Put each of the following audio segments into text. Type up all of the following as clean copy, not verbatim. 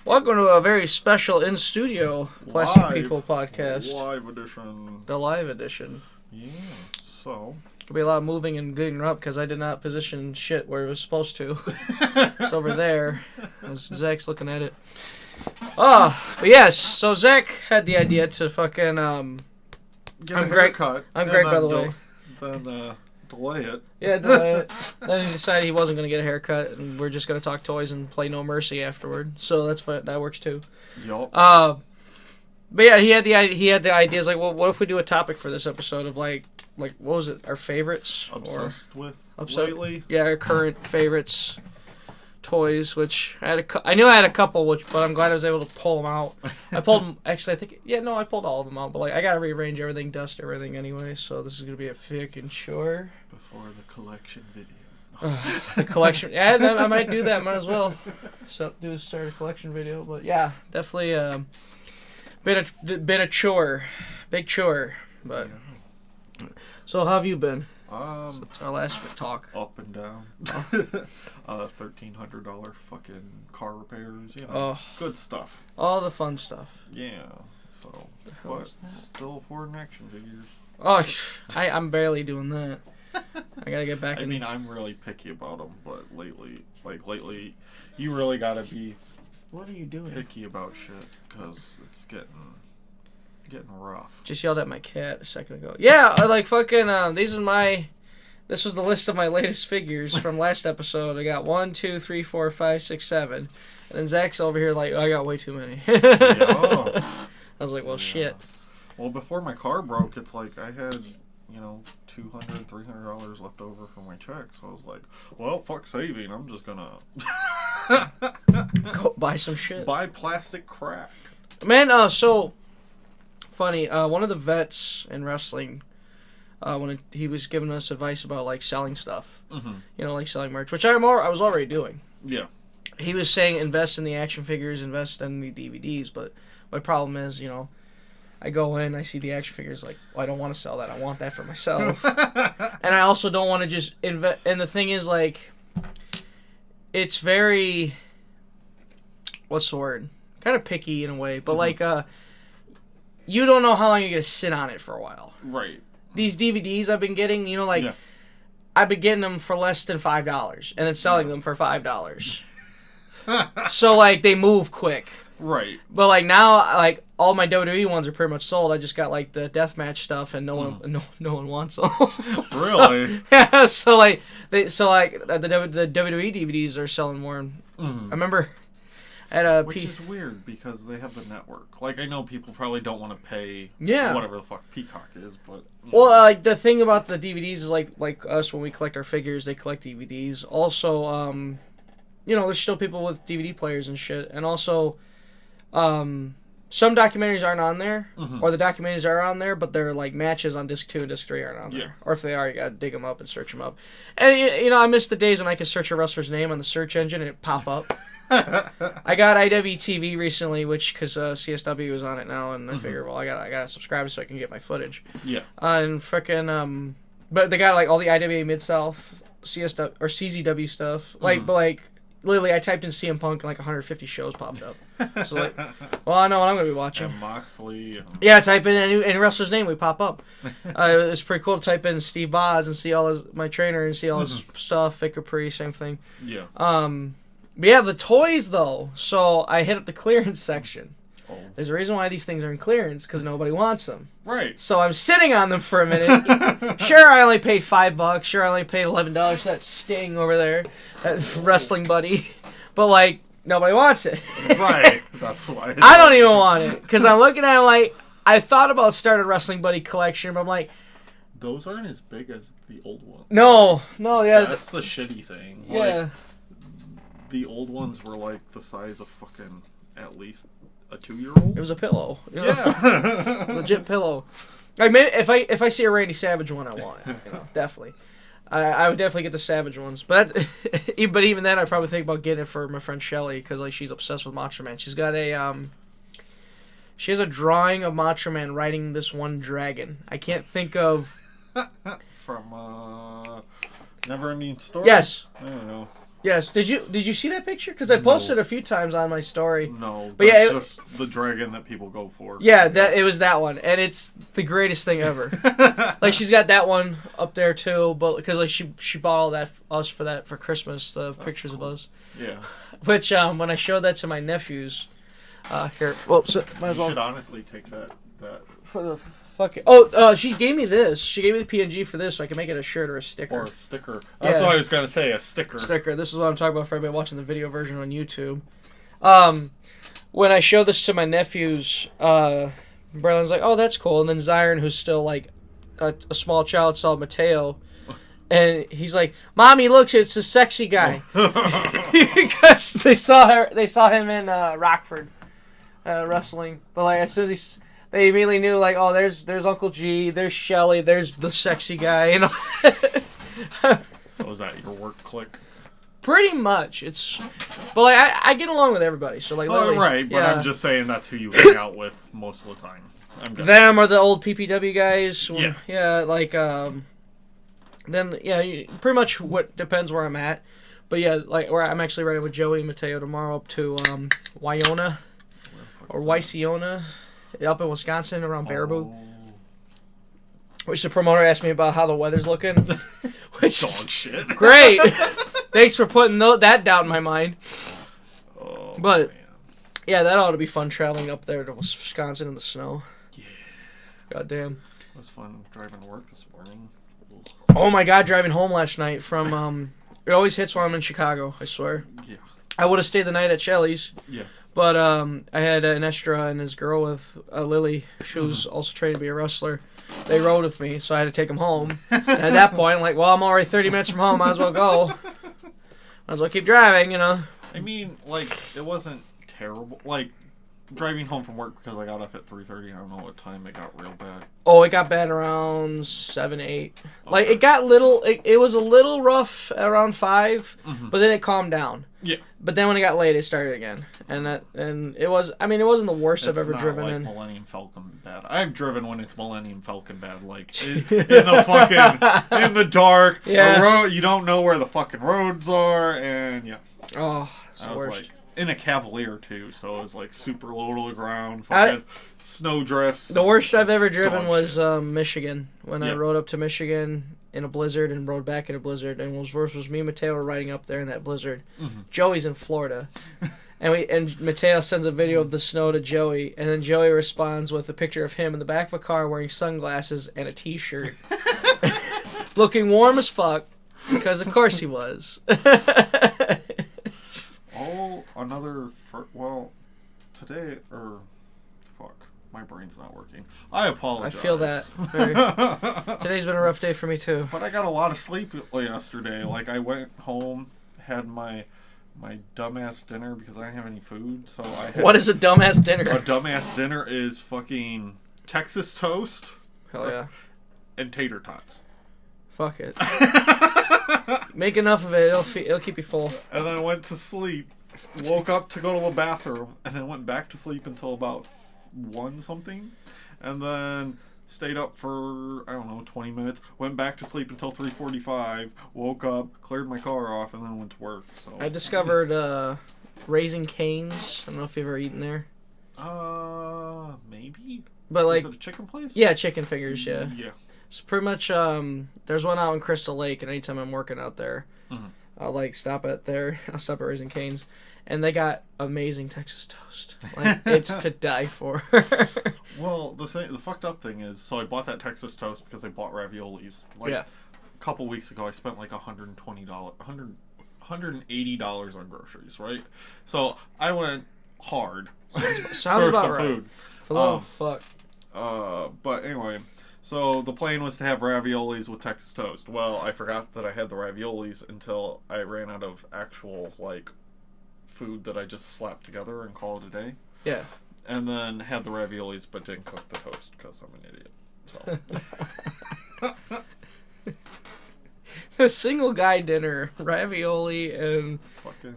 Welcome to a very special in-studio Plastic People podcast. Live edition. The live edition. Yeah, so... There'll be a lot of moving and getting up because I did not position shit where it was supposed to. It's over there. As Zach's looking at it. But yes, so Zach had the idea to fucking, Get a haircut. I'm Greg, by the way. Then, delay it. Yeah, delay it. Then he decided he wasn't going to get a haircut, and we're just going to talk toys and play No Mercy afterward. So that's fine. That works too. Yup. But yeah, he had the ideas like, well, what if we do a topic for this episode of like what was it? Our favorites? Obsessed with lately? Yeah, our current favorites. Toys, which I knew I had a couple, but I'm glad I was able to pull them out. I pulled them, actually, I pulled all of them out, but like I gotta rearrange everything, dust everything anyway, so this is gonna be a fucking chore. Before the collection video. The collection, yeah, I might do that, might as well. Start a collection video, but yeah, definitely been a chore, big chore, but. Yeah. So how have you been? Since our last talk. Up and down. $1,300 fucking car repairs, good stuff. All the fun stuff. Yeah, so, but still affording action figures. Oh, I'm barely doing that. I gotta get back I mean, I'm really picky about them, but lately, you really gotta be... What are you doing? Picky about shit, because it's getting rough. Just yelled at my cat a second ago. Yeah, I like fucking, this was the list of my latest figures from last episode. I got 1, 2, 3, 4, 5, 6, 7. And then Zach's over here like, I got way too many. I was like, well, shit. Well, before my car broke, it's like I had, $200, $300 left over from my check. So I was like, well, fuck saving. I'm just gonna go buy some shit. Buy plastic crack. Man, so funny. One of the vets in wrestling, when he was giving us advice about like selling stuff, like selling merch, which I was already doing. Yeah. He was saying invest in the action figures, invest in the DVDs, but my problem is, I go in, I see the action figures, like, well, I don't want to sell that. I want that for myself. And I also don't want to just invest. And the thing is, like, it's very, what's the word? Kind of picky in a way, but like, you don't know how long you're going to sit on it for a while. Right. These DVDs I've been getting, I've been getting them for less than $5 and then selling them for $5. So, like, they move quick. Right. But, like, now, like, all my WWE ones are pretty much sold. I just got, like, the deathmatch stuff and no one wants them. Really? So the WWE DVDs are selling more. I remember... Which is weird because they have the network. Like, I know people probably don't want to pay whatever the fuck Peacock is, but... Well, like, the thing about the DVDs is, like us, when we collect our figures, they collect DVDs. Also, there's still people with DVD players and shit. And also, some documentaries aren't on there, or the documentaries are on there, but they're, like, matches on Disc 2 and Disc 3 aren't on there. Or if they are, you gotta dig them up and search them up. And, I miss the days when I could search a wrestler's name on the search engine and it'd pop up. I got IWTV recently, because CSW is on it now, and I figured, well, I gotta subscribe so I can get my footage. Yeah. And frickin', but they got like all the IWA Mid-South, CSW or CZW stuff. But like, literally, I typed in CM Punk and like 150 shows popped up. So like, well, I know what I'm gonna be watching. And Moxley. Yeah, type in any wrestler's name, we pop up. It's pretty cool to type in Steve Boz and see all my trainer and see all his stuff. Vic Capri, same thing. Yeah. But yeah, the toys, though. So I hit up the clearance section. Oh. There's a reason why these things are in clearance, because nobody wants them. Right. So I'm sitting on them for a minute. Sure, I only paid $5. Sure, I only paid $11 for that Sting over there, that wrestling buddy. But, like, nobody wants it. Right. That's why. I don't even want it, because I'm looking at it like, I thought about starting a wrestling buddy collection, but I'm like... Those aren't as big as the old ones. No, yeah. That's the shitty thing. Yeah. Like, the old ones were like the size of fucking at least a 2-year-old. It was a pillow. Yeah. Legit pillow. Like, maybe if I see a Randy Savage one, I want it. Definitely. I would definitely get the Savage ones. But even then, I'd probably think about getting it for my friend Shelly, because like she's obsessed with Macho Man. She's got she has a drawing of Macho Man riding this one dragon. I can't think of... From Never Ending Story? Yes. I don't know. Yes. Did you see that picture? Because I posted a few times on my story. No, but that's just the dragon that people go for. Yeah, it was that one, and it's the greatest thing ever. Like she's got that one up there too, but because like she bought all that us for Christmas, the pictures of us. Yeah. Which when I showed that to my nephews, here, well, so, might as well. You should honestly take that For the fucking. Oh, she gave me this. She gave me the PNG for this, so I can make it a shirt or a sticker. Or a sticker. That's what I was gonna say. A sticker. Sticker. This is what I'm talking about for everybody watching the video version on YouTube. When I showed this to my nephews, Braylon's like, "Oh, that's cool," and then Zion, who's still like a small child, saw Mateo, and he's like, "Mommy, look, it's a sexy guy," because they saw him in Rockford wrestling. But like as soon as they immediately knew, like, oh, there's Uncle G, there's Shelly, there's the sexy guy, you know. So is that your work clique? Pretty much, but like I get along with everybody, so like. Right, but yeah. I'm just saying that's who you hang out with most of the time. Them or the old PPW guys. Yeah. Like then pretty much what depends where I'm at, but yeah, like where I'm actually riding with Joey and Mateo tomorrow up to Wyona or Wysiona. Up in Wisconsin around Baraboo. Which the promoter asked me about how the weather's looking. Which dog shit. Great. Thanks for putting that doubt in my mind. Oh, but man. Yeah, that ought to be fun traveling up there to Wisconsin in the snow. Yeah. Goddamn. It was fun driving to work this morning. Oh my god, driving home last night from it always hits while I'm in Chicago, I swear. Yeah. I would have stayed the night at Shelley's. Yeah. But I had an Estra and his girl with Lily. She was also trained to be a wrestler. They rode with me, so I had to take them home. And at that point, I'm like, well, I'm already 30 minutes from home. Might as well go. Might as well keep driving, you know. I mean, like, it wasn't terrible. Like, driving home from work because I got off at 3:30. I don't know what time it got real bad. Oh, it got bad around 7, 8. Okay. Like, it was a little rough around 5, but then it calmed down. Yeah. But then when it got late, it started again. And it was, I mean, it wasn't the worst I've ever driven in. It's not like Millennium Falcon bad. I've driven when it's Millennium Falcon bad. Like, in the fucking, in the dark, yeah. The road, you don't know where the fucking roads are, and yeah. Oh, it's the worst. Like, in a Cavalier, too, so it was, like, super low to the ground, fucking snow drifts. The worst I've ever driven was Michigan, when I rode up to Michigan in a blizzard and rode back in a blizzard, and was me and Mateo were riding up there in that blizzard. Mm-hmm. Joey's in Florida, and Mateo sends a video of the snow to Joey, and then Joey responds with a picture of him in the back of a car wearing sunglasses and a t-shirt, looking warm as fuck, because of course he was. Today, my brain's not working. I apologize. I feel that. Today's been a rough day for me, too. But I got a lot of sleep yesterday. Like, I went home, had my dumbass dinner because I didn't have any food. So I had What is a dumbass dinner? A dumbass dinner is fucking Texas toast. Hell yeah. And tater tots. Fuck it. Make enough of it. It'll keep you full. And then I went to sleep. Woke up to go to the bathroom, and then went back to sleep until about 1 something, and then stayed up for, 20 minutes, went back to sleep until 3:45, woke up, cleared my car off, and then went to work. So I discovered Raising Cane's. I don't know if you've ever eaten there. Maybe. But like, is it a chicken place? Yeah, chicken fingers, yeah. Yeah. So pretty much, there's one out in Crystal Lake, and anytime I'm working out there, I'll stop at Raising Cane's. And they got amazing Texas toast. Like, it's to die for. Well, the fucked up thing is, so I bought that Texas toast because I bought raviolis. A couple weeks ago, I spent like $180 on groceries, right? So I went hard. Sounds about right. Food. For the love of fuck. But anyway, so the plan was to have raviolis with Texas toast. Well, I forgot that I had the raviolis until I ran out of actual, food that I just slapped together and call it a day. Yeah. And then had the raviolis but didn't cook the toast because I'm an idiot. So. A single guy dinner, ravioli and fucking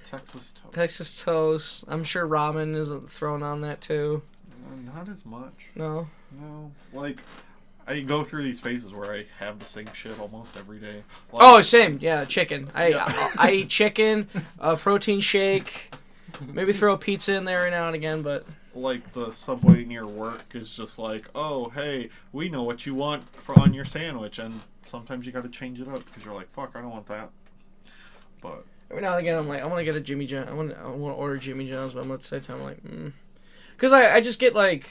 Texas toast. Texas toast. I'm sure ramen isn't thrown on that too. Not as much. No. No. I go through these phases where I have the same shit almost every day. Like, oh, same. Yeah, chicken. I eat chicken, a protein shake, maybe throw a pizza in there every now and again, but... Like, the Subway near work is just like, oh, hey, we know what you want on your sandwich, and sometimes you gotta change it up, because you're like, fuck, I don't want that. But... Every now and again, I'm like, I want to get a Jimmy John's. I want to order Jimmy John's, but I'm at the same time, I'm like, because I just get like,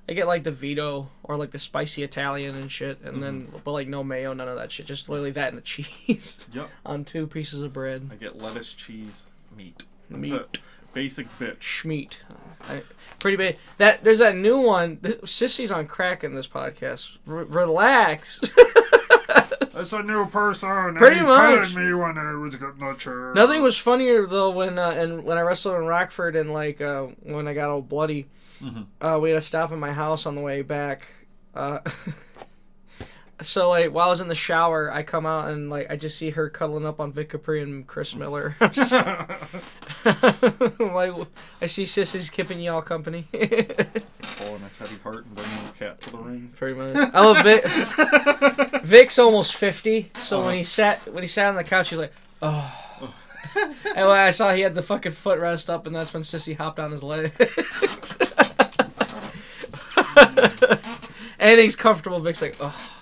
I get like the Vito or like the spicy Italian and shit, and then but like no mayo, none of that shit. Just literally that and the cheese. Yep. On 2 pieces of bread. I get lettuce, cheese, meat. Meat. That's it. Basic bitch. Schmeat. Pretty bad. There's that new one. Sissy's on crack in this podcast. Relax. That's a new person. Pretty much. Me when I was getting a chair. Nothing was funnier though when I wrestled in Rockford and like when I got all bloody. Mm-hmm. We had to stop at my house on the way back. So like while I was in the shower, I come out and like I just see her cuddling up on Vic Capri and Chris Miller. Like I see Sissy's keeping y'all company. Pulling a Teddy Hart and bringing the cat to the ring. Pretty much. I love Vic. Vic's almost 50, so when he sat on the couch, he's like, oh. And when I saw he had the fucking footrest up, and that's when Sissy hopped on his legs. Anything's comfortable. Vic's like, oh.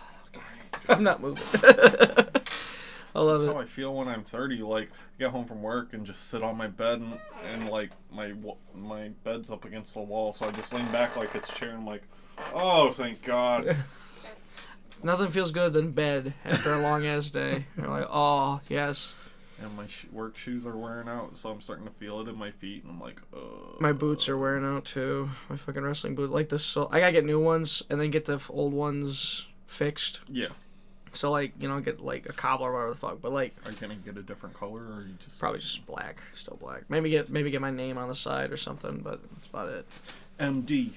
I'm not moving. I love it. That's how I feel when I'm 30. Like, get home from work and just sit on my bed and like my bed's up against the wall, so I just lean back like it's a chair and I'm like, oh, thank God. Nothing feels good than bed after a long ass day. You're like, oh yes. And my work shoes are wearing out, so I'm starting to feel it in my feet, and I'm like, my boots are wearing out too. My fucking wrestling boots, like this. I gotta get new ones and then get the old ones fixed. Yeah. So, like, you know, get, like, a cobbler or whatever the fuck. But, like... Are you going to get a different color, or are you just... Probably just black. Still black. Maybe get my name on the side or something, but that's about it. MD.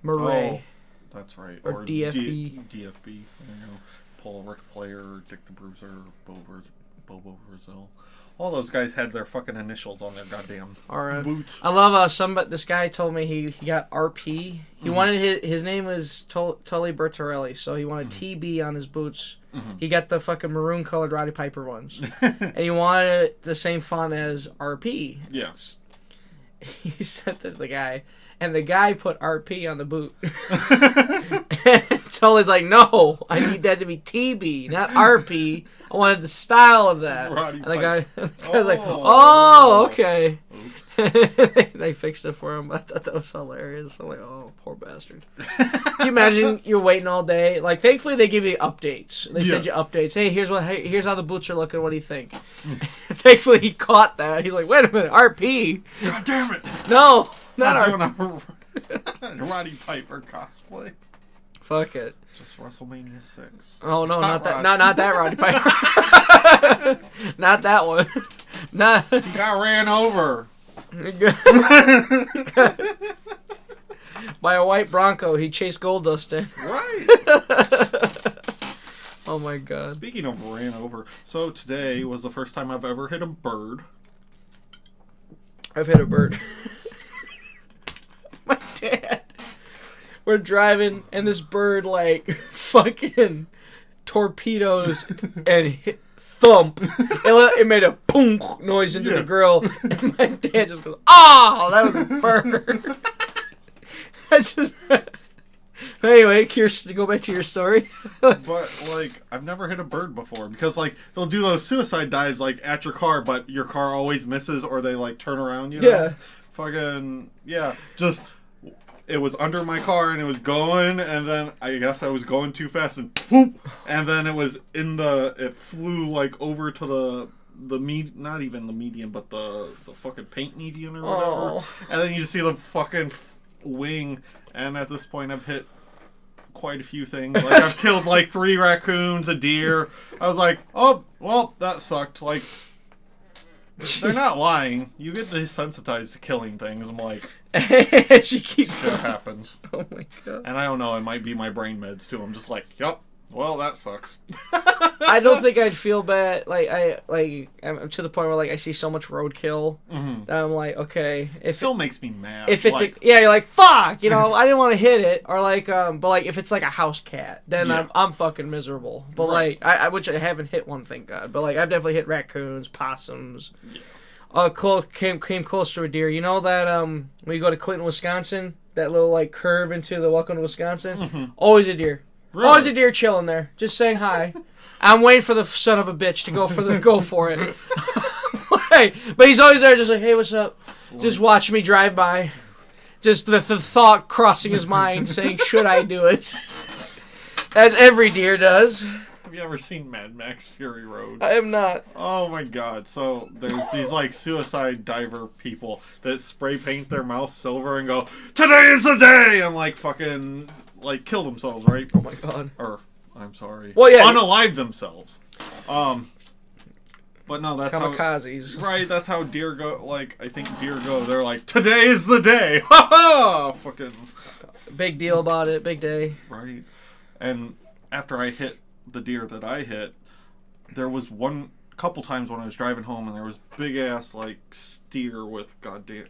Murray. Oh, that's right. Or DFB. DFB. You know, Paul Ric Flair, or Dick the Bruiser, or Bobo Brazil. All those guys had their fucking initials on their goddamn boots. I love this guy told me he got RP. He wanted his name was Tully Bertorelli, so he wanted TB on his boots. He got the fucking maroon colored Roddy Piper ones. And he wanted the same font as RP. Yes. He sent it to the guy, and the guy put RP on the boot. Tully's like, no, I need that to be TB, not RP. I wanted the style of that. And the guy's like, oh, okay. They fixed it for him. I thought that was hilarious. I'm like, oh, poor bastard. Can you imagine you're waiting all day? Like, thankfully they give you updates. They send you updates. Hey, here's how the boots are looking. What do you think? Thankfully he caught that. He's like, wait a minute, RP. God damn it. No, not RP. Doing a Roddy Piper cosplay. Fuck it. Just WrestleMania 6. Oh no, not that Roddy Piper. Not that one. Not. He got ran over. By a white Bronco he chased Goldust in. Right. Oh my God. Speaking of ran over, so today was the first time I've ever hit a bird. I've hit a bird. My dad. We're driving and this bird like fucking torpedoes and hit thump. It made a boom noise into the grill, and my dad just goes, "Oh, that was a bird." That's just. Anyway, to go back to your story. But like, I've never hit a bird before because like they'll do those suicide dives like at your car, but your car always misses or they like turn around. You know? Yeah. Fucking yeah, just. It was under my car and it was going, and then I guess I was going too fast and poop, and then it flew like over to not even the median, but the fucking paint median or whatever. And then you just see the fucking wing, and at this point I've hit quite a few things. Like I've killed like 3 raccoons, a deer. I was like, oh, well, that sucked. Like, they're not lying. You get desensitized to killing things. I'm like, shit happens. Oh my God. And I don't know, it might be my brain meds too. I'm just like, yup, well, that sucks. I don't think I'd feel bad. I'm to the point where I see so much roadkill that I'm like, okay, it still makes me mad. If it's you're like fuck, I didn't want to hit it, or but if it's like a house cat, then I'm fucking miserable. But right. I which I haven't hit one, thank God. But I've definitely hit raccoons, possums. Yeah. Came close to a deer. You know that when you go to Clinton, Wisconsin, that little curve into the Welcome to Wisconsin, always a deer. Really? Always a deer chilling there, just saying hi. I'm waiting for the son of a bitch to go for it. But he's always there, just like, hey, what's up? Just watch me drive by. Just the thought crossing his mind, saying, should I do it? As every deer does. Have you ever seen Mad Max Fury Road? I have not. Oh my god. So there's these suicide diver people that spray paint their mouth silver and go, today is the day! And fucking kill themselves, right? Oh my god. Or, I'm sorry. Well, yeah. Unalive themselves. But no, that's kamikazes. Right, that's how deer go. I think deer go. They're like, today is the day! Ha ha! Fucking. Big deal about it. Big day. Right. And after I hit the deer that I hit, there was couple times when I was driving home and there was big ass steer with goddamn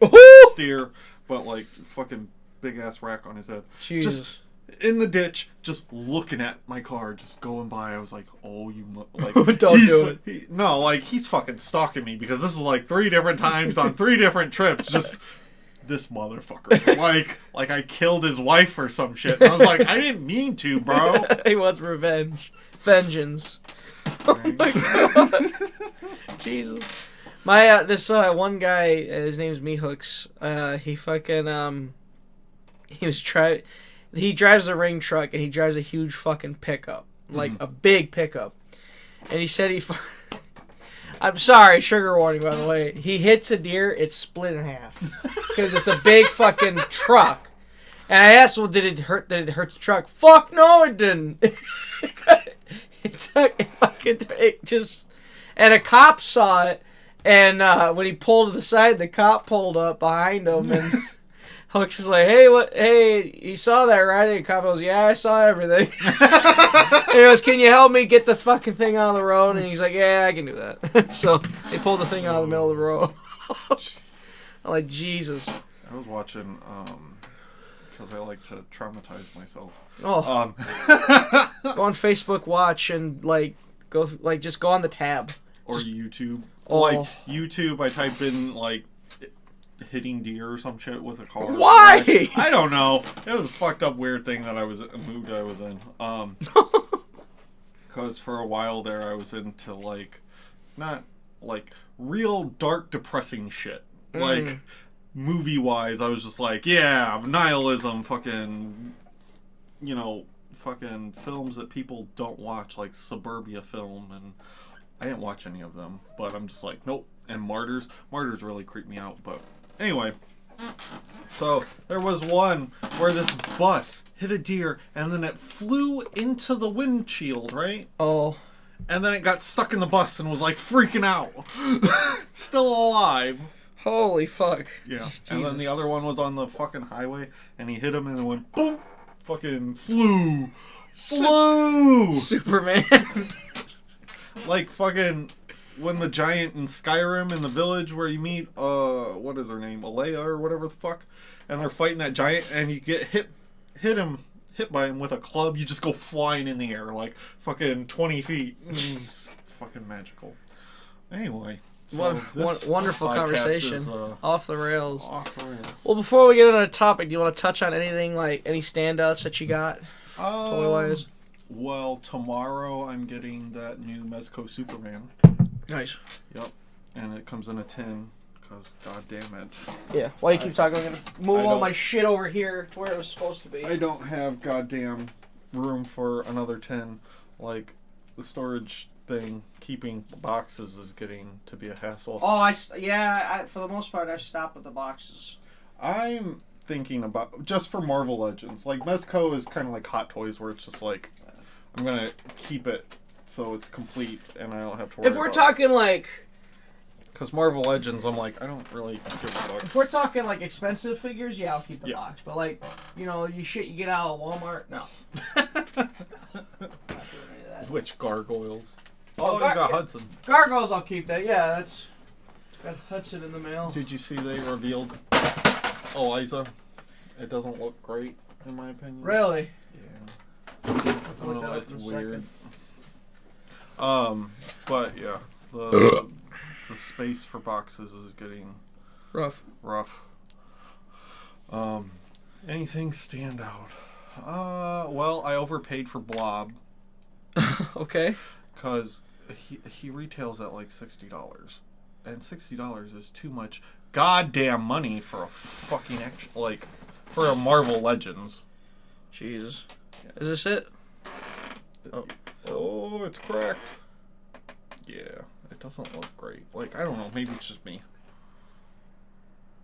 steer, but fucking big ass rack on his head. Jesus. Just in the ditch, just looking at my car, just going by. I was like, oh, you don't do it. He's fucking stalking me because this was 3 different times on 3 different trips. Just this motherfucker. I killed his wife or some shit. And I was like, I didn't mean to, bro. He wants revenge. Vengeance. Oh my god. Jesus. My this one guy, his name's Mehooks. He fucking he drives a ring truck and he drives a huge fucking pickup, a big pickup. And he said I'm sorry, trigger warning by the way. He hits a deer, it's split in half because it's a big fucking truck. And I asked, well, did it hurt the truck? Fuck no, it didn't. And a cop saw it, and when he pulled to the side, the cop pulled up behind him, and Hooks is like, hey, you saw that, right? And the cop goes, yeah, I saw everything. And he goes, can you help me get the fucking thing out of the road? And he's like, yeah, I can do that. So they pulled the thing out of the middle of the road. I'm like, Jesus. I was watching, because I like to traumatize myself. Oh. Go on Facebook Watch and just go on the tab. Or YouTube. Oh. YouTube, I type in hitting deer or some shit with a car. Why? I don't know. It was a fucked up weird thing that a mood I was in. Because for a while there I was into not real dark depressing shit. Movie wise I was just nihilism, fucking fucking films that people don't watch, like Suburbia film, and I didn't watch any of them, but I'm just nope. And Martyrs really creeped me out. But anyway, so there was one where this bus hit a deer and then it flew into the windshield, right? Oh. And then it got stuck in the bus and was freaking out. Still alive. Holy fuck. Yeah. Jesus. And then the other one was on the fucking highway and he hit him and it went boom. Fucking flew. Superman. Fucking when the giant in Skyrim in the village where you meet what is her name, Alea or whatever the fuck, and they're fighting that giant and you get hit by him with a club, you just go flying in the air fucking 20 feet. It's fucking magical. Anyway, so wonderful conversation. Is, off the rails. Off the rails. Well, before we get on a topic, do you want to touch on anything any standouts that you got? Toy-wise? Well, tomorrow I'm getting that new Mezco Superman. Nice. Yep. And it comes in a tin, because god damn it. Yeah. While you keep talking, I'm going to move all my shit over here to where it was supposed to be. I don't have goddamn room for another tin. The storage thing, keeping boxes is getting to be a hassle. Oh, for the most part, I've stopped with the boxes. I'm thinking about, just for Marvel Legends, Mezco is kind of like Hot Toys, where it's just I'm going to keep it so it's complete and I don't have to worry about it. If we're talking because Marvel Legends, I'm I don't really give a fuck. If we're talking expensive figures, yeah, I'll keep the box. But you get out of Walmart, no. Not doing any of that. Which gargoyles? Oh, You got Hudson. Gargoyles, I'll keep that. Yeah, that's got Hudson in the mail. Did you see they revealed Eliza? It doesn't look great, in my opinion. Really? Yeah. I don't know, it's weird. But yeah, the space for boxes is getting rough. Anything stand out? Well, I overpaid for Blob. Okay. Because he retails at like $60, and $60 is too much goddamn money for a fucking for a Marvel Legends. Jesus. Is this it? Oh, it's cracked. Yeah, it doesn't look great. Like, I don't know, maybe it's just me.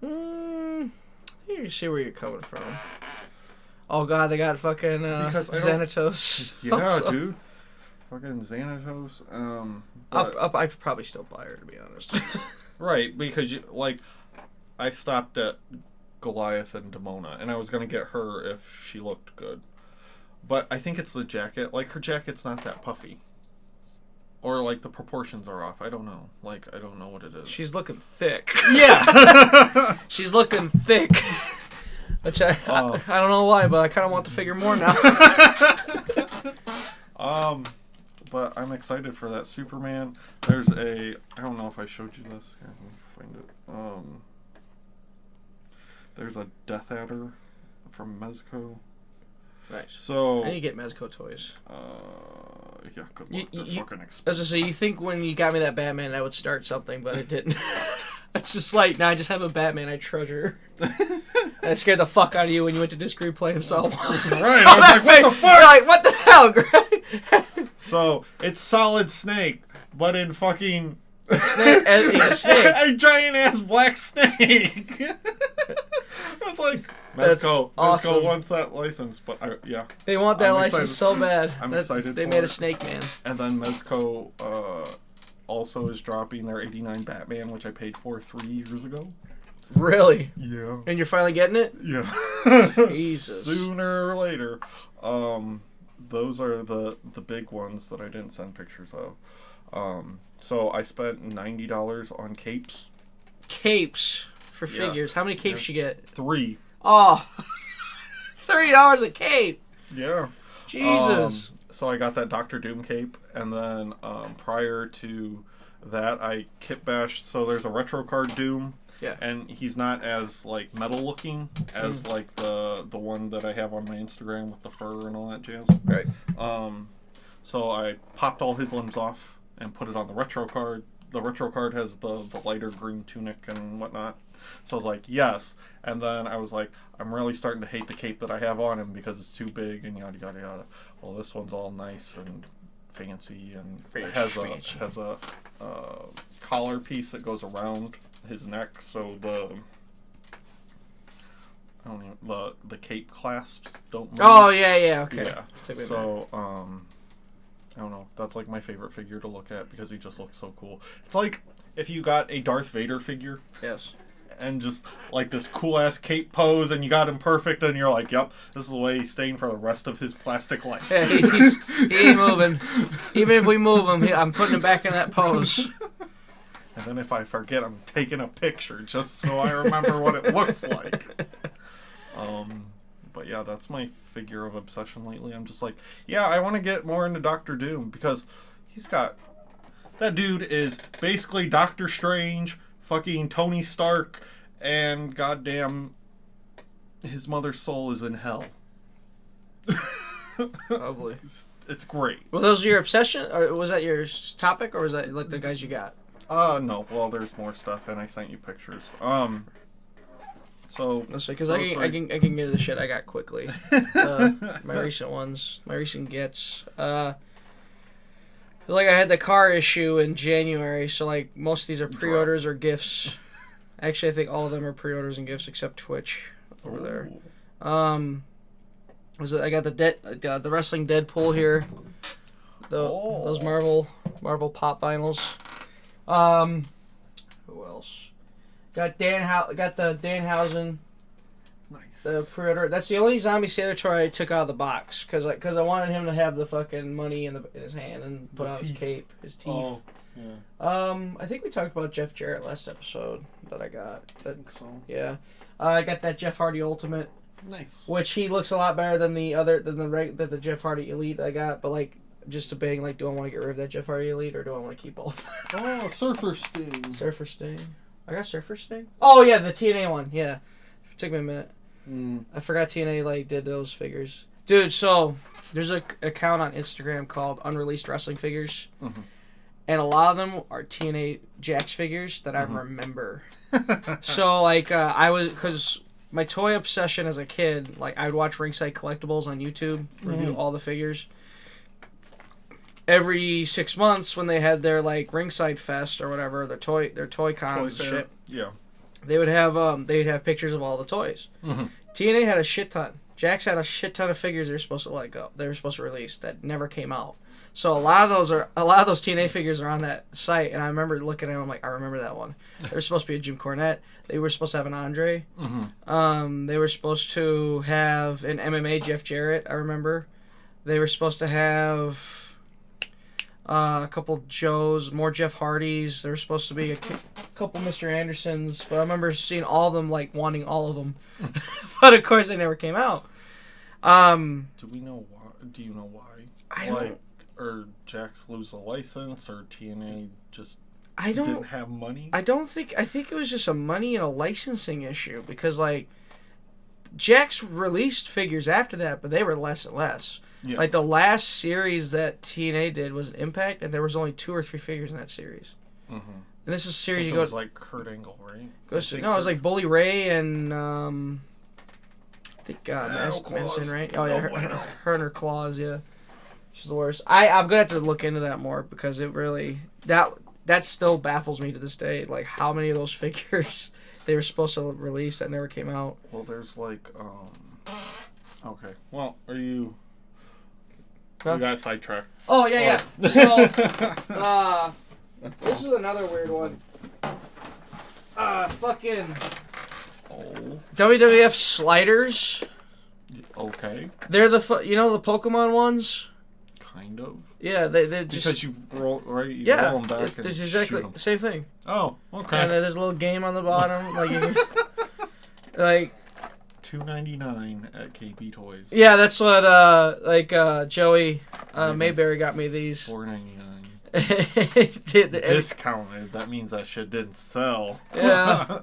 You can see where you're coming from. Oh god, they got fucking Xanatos. Yeah, also. dude. Fucking Xanatos. I'd probably still buy her, to be honest. Right, because I stopped at Goliath and Demona, and I was gonna get her if she looked good. But I think it's the jacket. Like, her jacket's not that puffy. Or, like, the proportions are off. I don't know. Like, I don't know what it is. She's looking thick. Yeah! She's looking thick. Which I don't know why, but I kind of want the figure more now. But I'm excited for that Superman. There's I don't know if I showed you this. Here, let me find it. There's a Death Adder from Mezco. Nice. So I need to get Mezco toys. Yeah, good luck. They're fucking expensive. As I say, you think when you got me that Batman, I would start something, but it didn't. It's just like, now I just have a Batman I treasure. And it scared the fuck out of you when you went to disc replay and saw one. Right, I was like, what the fuck? You're like, what the hell, Greg? So, it's Solid Snake, but in fucking... He's a snake. A giant-ass black snake. I was like, Mezco awesome. wants that license, but yeah. They want that license so bad. I'm excited They for made it. a Snake Man. And then Mezco also is dropping their 89 Batman, which I paid for 3 years ago. Really? Yeah. And you're finally getting it? Yeah. Jesus. Sooner or later. Those are the big ones that I didn't send pictures of. So I spent $90 on capes. Capes for figures. How many capes you get? 3. Oh, $30 a cape. Yeah. Jesus. So I got that Doctor Doom cape, and then prior to that, I kit bashed. So there's a retro card Doom. Yeah. And he's not as like metal looking as like the one that I have on my Instagram with the fur and all that jazz. Right. So I popped all his limbs off and put it on the retro card. The retro card has the lighter green tunic and whatnot. So I was like, yes. And then I was like, I'm really starting to hate the cape that I have on him because it's too big and yada yada yada. Well, this one's all nice and fancy and it has a collar piece that goes around his neck, so the cape clasps don't move. Oh yeah, okay. Yeah. So I don't know. That's like my favorite figure to look at because he just looks so cool. It's like if you got a Darth Vader figure. Yes. And just like this cool ass cape pose, and you got him perfect, and you're like, "Yep, this is the way he's staying for the rest of his plastic life." Yeah, he ain't moving. Even if we move him, I'm putting him back in that pose. And then if I forget, I'm taking a picture just so I remember what it looks like. But yeah, that's my figure of obsession lately. I'm just like, yeah, I want to get more into Doctor Doom because that dude is basically Doctor Strange, fucking Tony Stark, and goddamn his mother's soul is in hell. Probably. It's great. Well, those are your obsession, or was that your topic, or was that like the guys you got? No. Well, there's more stuff, and I sent you pictures. So that's because I can get into the shit I got quickly. My recent ones, my recent gets. Like I had the car issue in January, so like most of these are pre-orders or gifts. Actually, I think all of them are pre-orders and gifts except Twitch over there. I got the wrestling Deadpool here. Those Marvel pop vinyls. Who else? Got the Danhausen Nice. The pre-order. That's the only zombie Sailor toy I took out of the box because I wanted him to have the fucking money in his hand and put out his cape, his teeth. Oh, yeah. I think we talked about Jeff Jarrett last episode that I got. I think so. Yeah. I got that Jeff Hardy Ultimate. Nice. Which he looks a lot better than the Jeff Hardy Elite I got, but like just debating like, do I want to get rid of that Jeff Hardy Elite or do I want to keep both? Oh, Surfer Sting. Surfer Sting. I got Surfer Sting. Oh yeah, the TNA one. Yeah, it took me a minute. I forgot TNA like did those figures, dude. So there's an account on Instagram called Unreleased Wrestling Figures, and a lot of them are TNA Jax figures that I remember. So like because my toy obsession as a kid, like I'd watch Ringside Collectibles on YouTube, review all the figures. Every 6 months when they had their like Ringside Fest or whatever, their toy cons and shit. Yeah. They'd have pictures of all the toys. TNA had a shit ton. Jax had a shit ton of figures they were supposed to let go. They were supposed to release that never came out. So a lot of those TNA figures are on that site, and I remember looking at them. I'm like, I remember that one. There was supposed to be a Jim Cornette. They were supposed to have an Andre. They were supposed to have an MMA Jeff Jarrett. I remember. They were supposed to have a couple Joes, more Jeff Hardys. There were supposed to be a couple Mr. Andersons, but I remember seeing all of them, like wanting all of them. But of course, they never came out. Do we know why? Do you know why? I don't. Or Jax lose a license, or TNA just I don't didn't have money? I think it was just a money and a licensing issue because like Jax released figures after that, but they were less and less. Yeah. Like the last series that TNA did was Impact, and there was only 2 or 3 figures in that series. And this is a series you go. It was like Kurt Angle, right? It was like Bully Ray and I think Mask Manson, right? Oh yeah, her and her claws, yeah. She's the worst. I'm gonna have to look into that more because it really that still baffles me to this day. Like how many of those figures they were supposed to release that never came out. Well, there's like okay. Well, are you? Huh? You got sidetracked. Oh yeah. So this is another weird one. Fucking WWF sliders. Okay. They're the the Pokemon ones. Kind of. Yeah, they just because you roll right. You roll them back. It's exactly the same thing. Oh, okay. And there's a little game on the bottom, like you can, like $2.99 at KB Toys. Yeah, that's what Joey Mayberry got me these. $4.99. Discounted. That means that shit didn't sell. Yeah.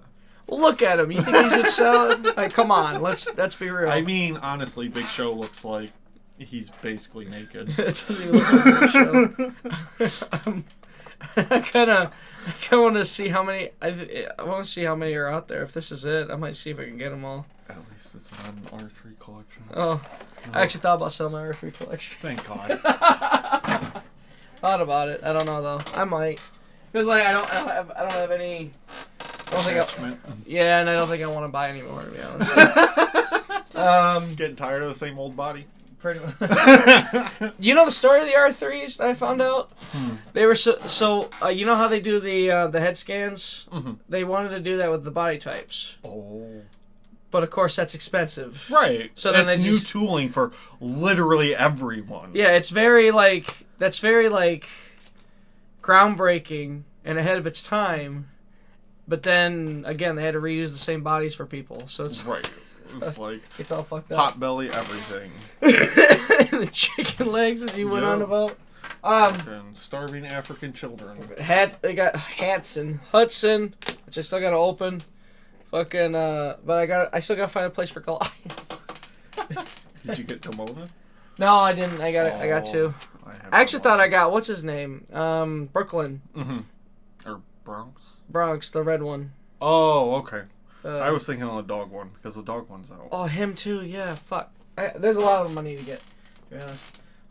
Well, look at him. You think these would sell? Like, come on. Let's be real. I mean, honestly, Big Show looks like he's basically naked. It doesn't even look like Big Show. I kind of want to see how many. I want to see how many are out there. If this is it, I might see if I can get them all. At least it's not an R3 collection. Oh, no. I actually thought about selling my R3 collection. Thank God. Thought about it. I don't know though. I might, because like I don't have any. Yeah, and I don't think I want to buy anymore, to be honest. Getting tired of the same old body? Pretty much. You know the story of the R3s that I found out? They were so you know how they do the head scans? They wanted to do that with the body types. Oh. But of course that's expensive. Right. So then that's new tooling for literally everyone. Yeah, it's very groundbreaking and ahead of its time. But then again, they had to reuse the same bodies for people, so it's right. It's like it's all fucked up. Pot belly, everything. The chicken legs, as you went on about. And starving African children. They got Hanson, Hudson, which I still gotta open. Fucking, but I still gotta find a place for Goliath. Did you get Demona? No, I didn't. I got two. I actually thought I got what's his name, Brooklyn. Or Bronx. Bronx, the red one. Oh, okay. I was thinking on the dog one because the dog one's out. Oh, him too. Yeah, fuck. There's a lot of money to get. Yeah.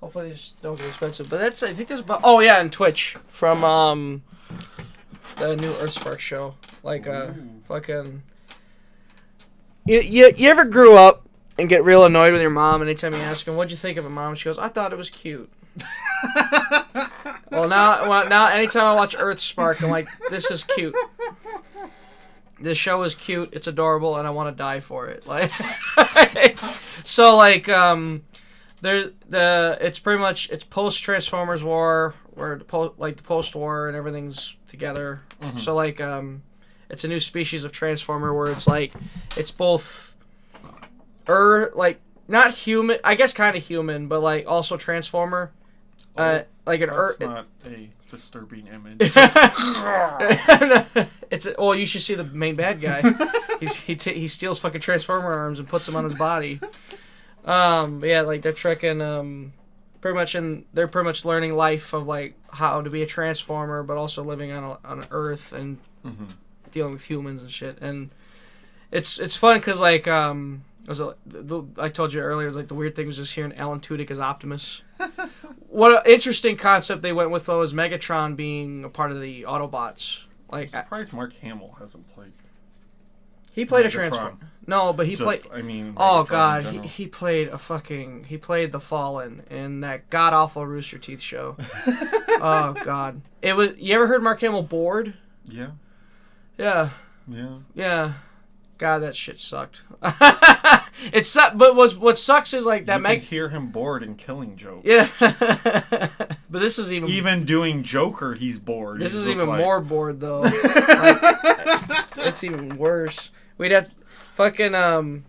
Hopefully these don't get expensive. But I think there's about. Oh yeah, and Twitch from the new Earthspark show. Like fucking. You ever grew up and get real annoyed with your mom anytime you ask him, "What'd you think of it, Mom?" She goes, "I thought it was cute." Well, now anytime I watch Earthspark, I'm like, this is cute. This show is cute, it's adorable, and I want to die for it. Like, so like it's pretty much it's post Transformers War, where the post war and everything's together. Mm-hmm. So like it's a new species of Transformer where it's like it's both like not human, I guess kind of human, but like also Transformer. Like an That's not a disturbing image. Well, you should see the main bad guy. He steals fucking Transformer arms and puts them on his body. Yeah, like they're trekking they're pretty much learning life of like how to be a Transformer, but also living on Earth and dealing with humans and shit. And it's fun because like I told you earlier, it's like the weird thing was just hearing Alan Tudyk as Optimus. What an interesting concept they went with though is Megatron being a part of the Autobots. Like, I'm surprised Mark Hamill hasn't played. He played Megatron. a Transformer. No, but he played. I mean, oh Megatron god, in general. he played he played the Fallen in that god awful Rooster Teeth show. Oh god, it was. You ever heard Mark Hamill bored? Yeah. Yeah. Yeah. Yeah. God, that shit sucked. It sucked, but what sucks is like that. You can hear him bored in Killing Joke. Yeah. But this is even doing Joker. He's bored. This he's is even like... more bored though. Like, it's even worse. We'd have fucking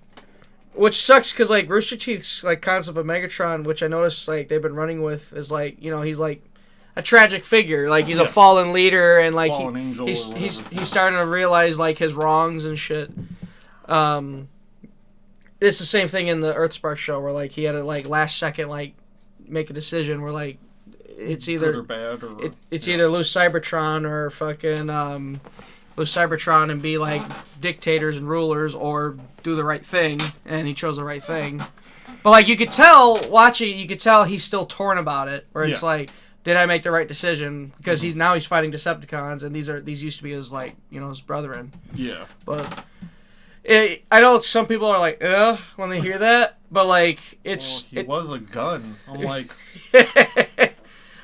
which sucks because like Rooster Teeth's like concept of Megatron, which I noticed like they've been running with, is like he's like a tragic figure. Like he's a fallen leader and like he's starting to realize like his wrongs and shit. It's the same thing in the Earthspark show where like he had to like last second like make a decision where like it's either good or bad or it's either lose Cybertron or fucking lose Cybertron and be like dictators and rulers, or do the right thing, and he chose the right thing. But like you could tell watching, you could tell he's still torn about it. Where it's like, did I make the right decision? Because he's fighting Decepticons, and these used to be his like his brethren. Yeah. But I know some people are like, ugh, when they hear that, but like it's he was a gun. I'm like.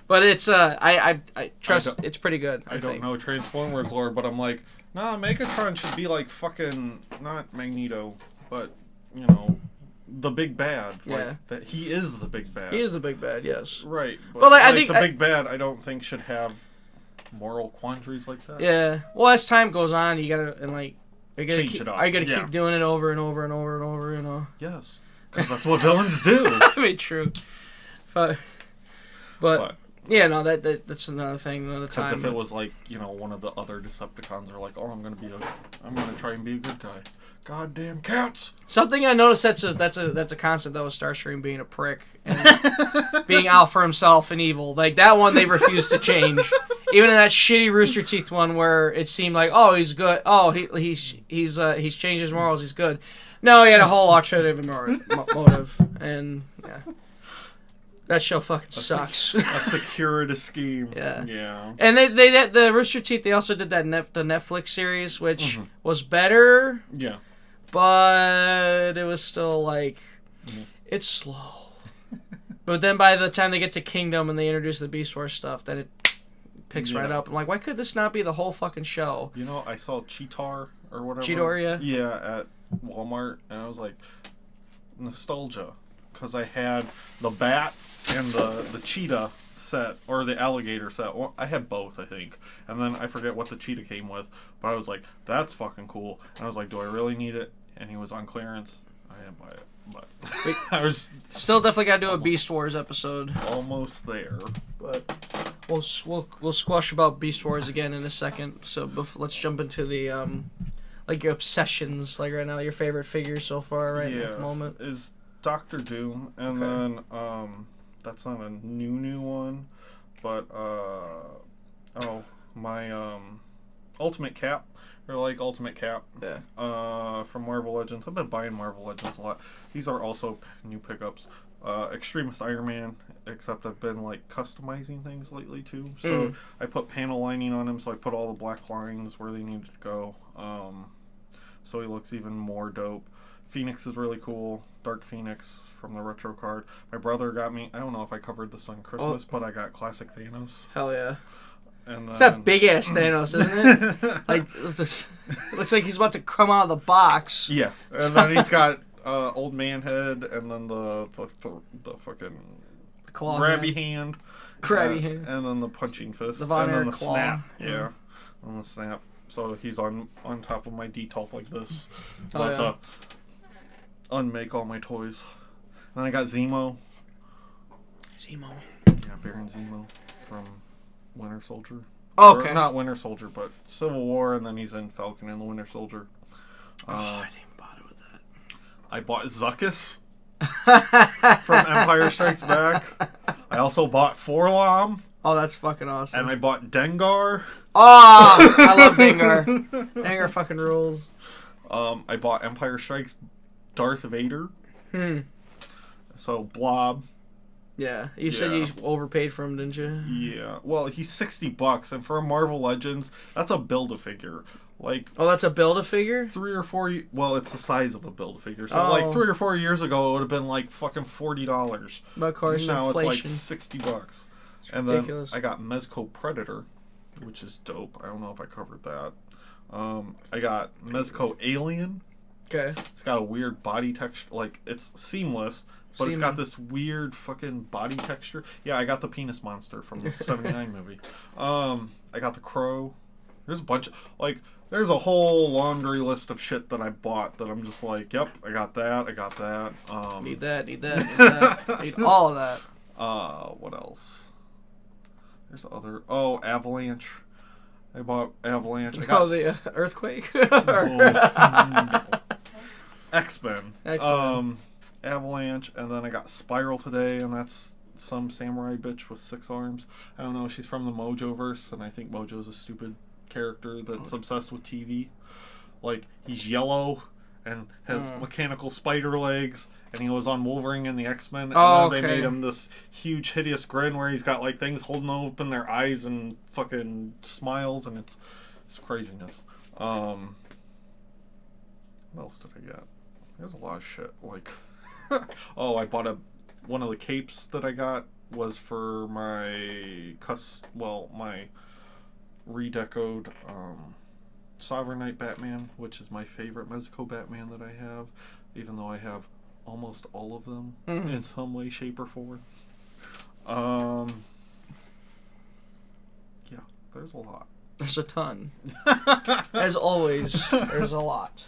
But it's I trust it's pretty good. I don't know Transformers lore, but I'm like, nah, Megatron should be like fucking not Magneto, but the big bad. Like, that he is the big bad. He is the big bad, yes. Right. But like, I think the big bad I don't think should have moral quandaries like that. Yeah. Well, as time goes on, you gotta change it up. Are you gonna keep doing it over and over and over and over? Yes. Because that's what villains do. I mean, true. But yeah, no, that's another thing, another time. Because if it was like, one of the other Decepticons are like, oh, I'm gonna try and be a good guy. Goddamn cats! Something I noticed that's a constant though, is Starscream being a prick and being out for himself and evil. Like that one, they refused to change. Even in that shitty Rooster Teeth one, where it seemed like, oh, he's good. Oh, he's changed his morals. He's good. No, he had a whole alternative motive, and yeah. That show fucking sucks. A circuitous scheme. Yeah. And the Rooster Teeth, they also did the Netflix series, which was better. Yeah. But it was still like, it's slow. But then by the time they get to Kingdom and they introduce the Beast Wars stuff, then it picks right up. I'm like, why could this not be the whole fucking show? I saw Cheetor or whatever. Cheetor, yeah. Yeah, at Walmart, and I was like, nostalgia, because I had the bat and the cheetah set, or the alligator set. Well, I had both, I think. And then I forget what the cheetah came with, but I was like, that's fucking cool. And I was like, do I really need it? And he was on clearance. I didn't buy it, but I was still definitely got to do a Beast Wars episode. Almost there, but we'll squash about Beast Wars again in a second. So let's jump into the like your obsessions, like right now, your favorite figures so far, right at the moment is Doctor Doom, and then that's not a new one, but my Ultimate Cap. Or like Ultimate Cap. Yeah. From Marvel Legends. I've been buying Marvel Legends a lot. These are also new pickups. Extremist Iron Man, except I've been like customizing things lately too. So I put panel lining on him, so I put all the black lines where they needed to go. So he looks even more dope. Phoenix is really cool. Dark Phoenix from the retro card. My brother got me, I don't know if I covered this on Christmas, but I got Classic Thanos. Hell yeah. And then... It's that big ass Thanos, isn't it? Like, it looks like he's about to come out of the box. Yeah, and then he's got old man head, and then the fucking claw grabby hand. Crabby hand. And then the punching fist. The Von and then Erich the claw. snap. Yeah. And the snap. So he's on top of my detolf like this. About to unmake all my toys. Then I got Zemo. Zemo. Yeah, Baron Zemo from Winter Soldier. Okay. Or, not Winter Soldier, but Civil War, and then he's in Falcon and the Winter Soldier. I didn't bother with that. I bought Zuckuss from Empire Strikes Back. I also bought Forlom. Oh, that's fucking awesome. And I bought Dengar. Oh, I love Dengar. Dengar fucking rules. I bought Empire Strikes Darth Vader. So Blob. Yeah, you said you overpaid for him, didn't you? Yeah. Well, he's $60, and for a Marvel Legends, that's a Build-A-Figure. Like, oh, that's a Build-A-Figure? 3 or 4... Well, it's the size of a Build-A-Figure. So, like, 3 or 4 years ago, it would have been, like, fucking $40. But of course, now inflation. it's like $60. And ridiculous. then I got Mezco Predator, which is dope. I don't know if I covered that. I got Mezco Alien. Okay. It's got a weird body texture. Like, it's seamless, but it's got this weird fucking body texture. Yeah, I got the penis monster from the 79 movie. I got the Crow. There's a bunch of, like, there's a whole laundry list of shit that I bought that I'm just like, yep, I got that, I got that. Need that, need that. Need all of that. What else? There's other, Avalanche. I bought Avalanche. I got the Earthquake? no. X-Men. X-Men. Avalanche, and then I got Spiral today, and that's some samurai bitch with 6 arms. I don't know, she's from the Mojoverse, and I think Mojo's a stupid character that's obsessed with TV. Like, he's yellow and has mechanical spider legs, and he was on Wolverine and the X-Men, and then they made him this huge hideous grin where he's got like things holding open their eyes and fucking smiles, and it's craziness. What else did I get? There's a lot of shit. Like, I bought one of the capes that I got was for my my redecoed Sovereign Knight Batman, which is my favorite Mezco Batman that I have, even though I have almost all of them in some way, shape, or form. Yeah, there's a lot. There's a ton. As always, there's a lot.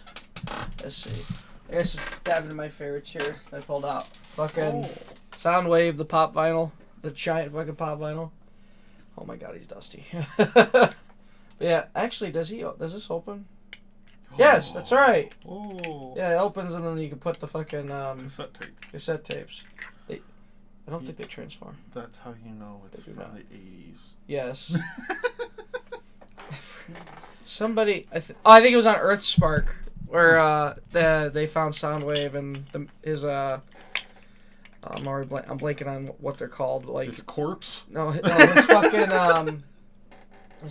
Let's see. I guess dive into my favorites here. I pulled out fucking Soundwave, the pop vinyl, the giant fucking pop vinyl. Oh my god, he's dusty. But yeah, actually, does this open? Yes, that's right. Oh. Yeah, it opens and then you can put the fucking cassette tapes. I don't think they transform. That's how you know it's from the 80s. Yes. Somebody, I think it was on Earthspark where they found Soundwave and his I'm blanking on what they're called. Like his corpse? No, his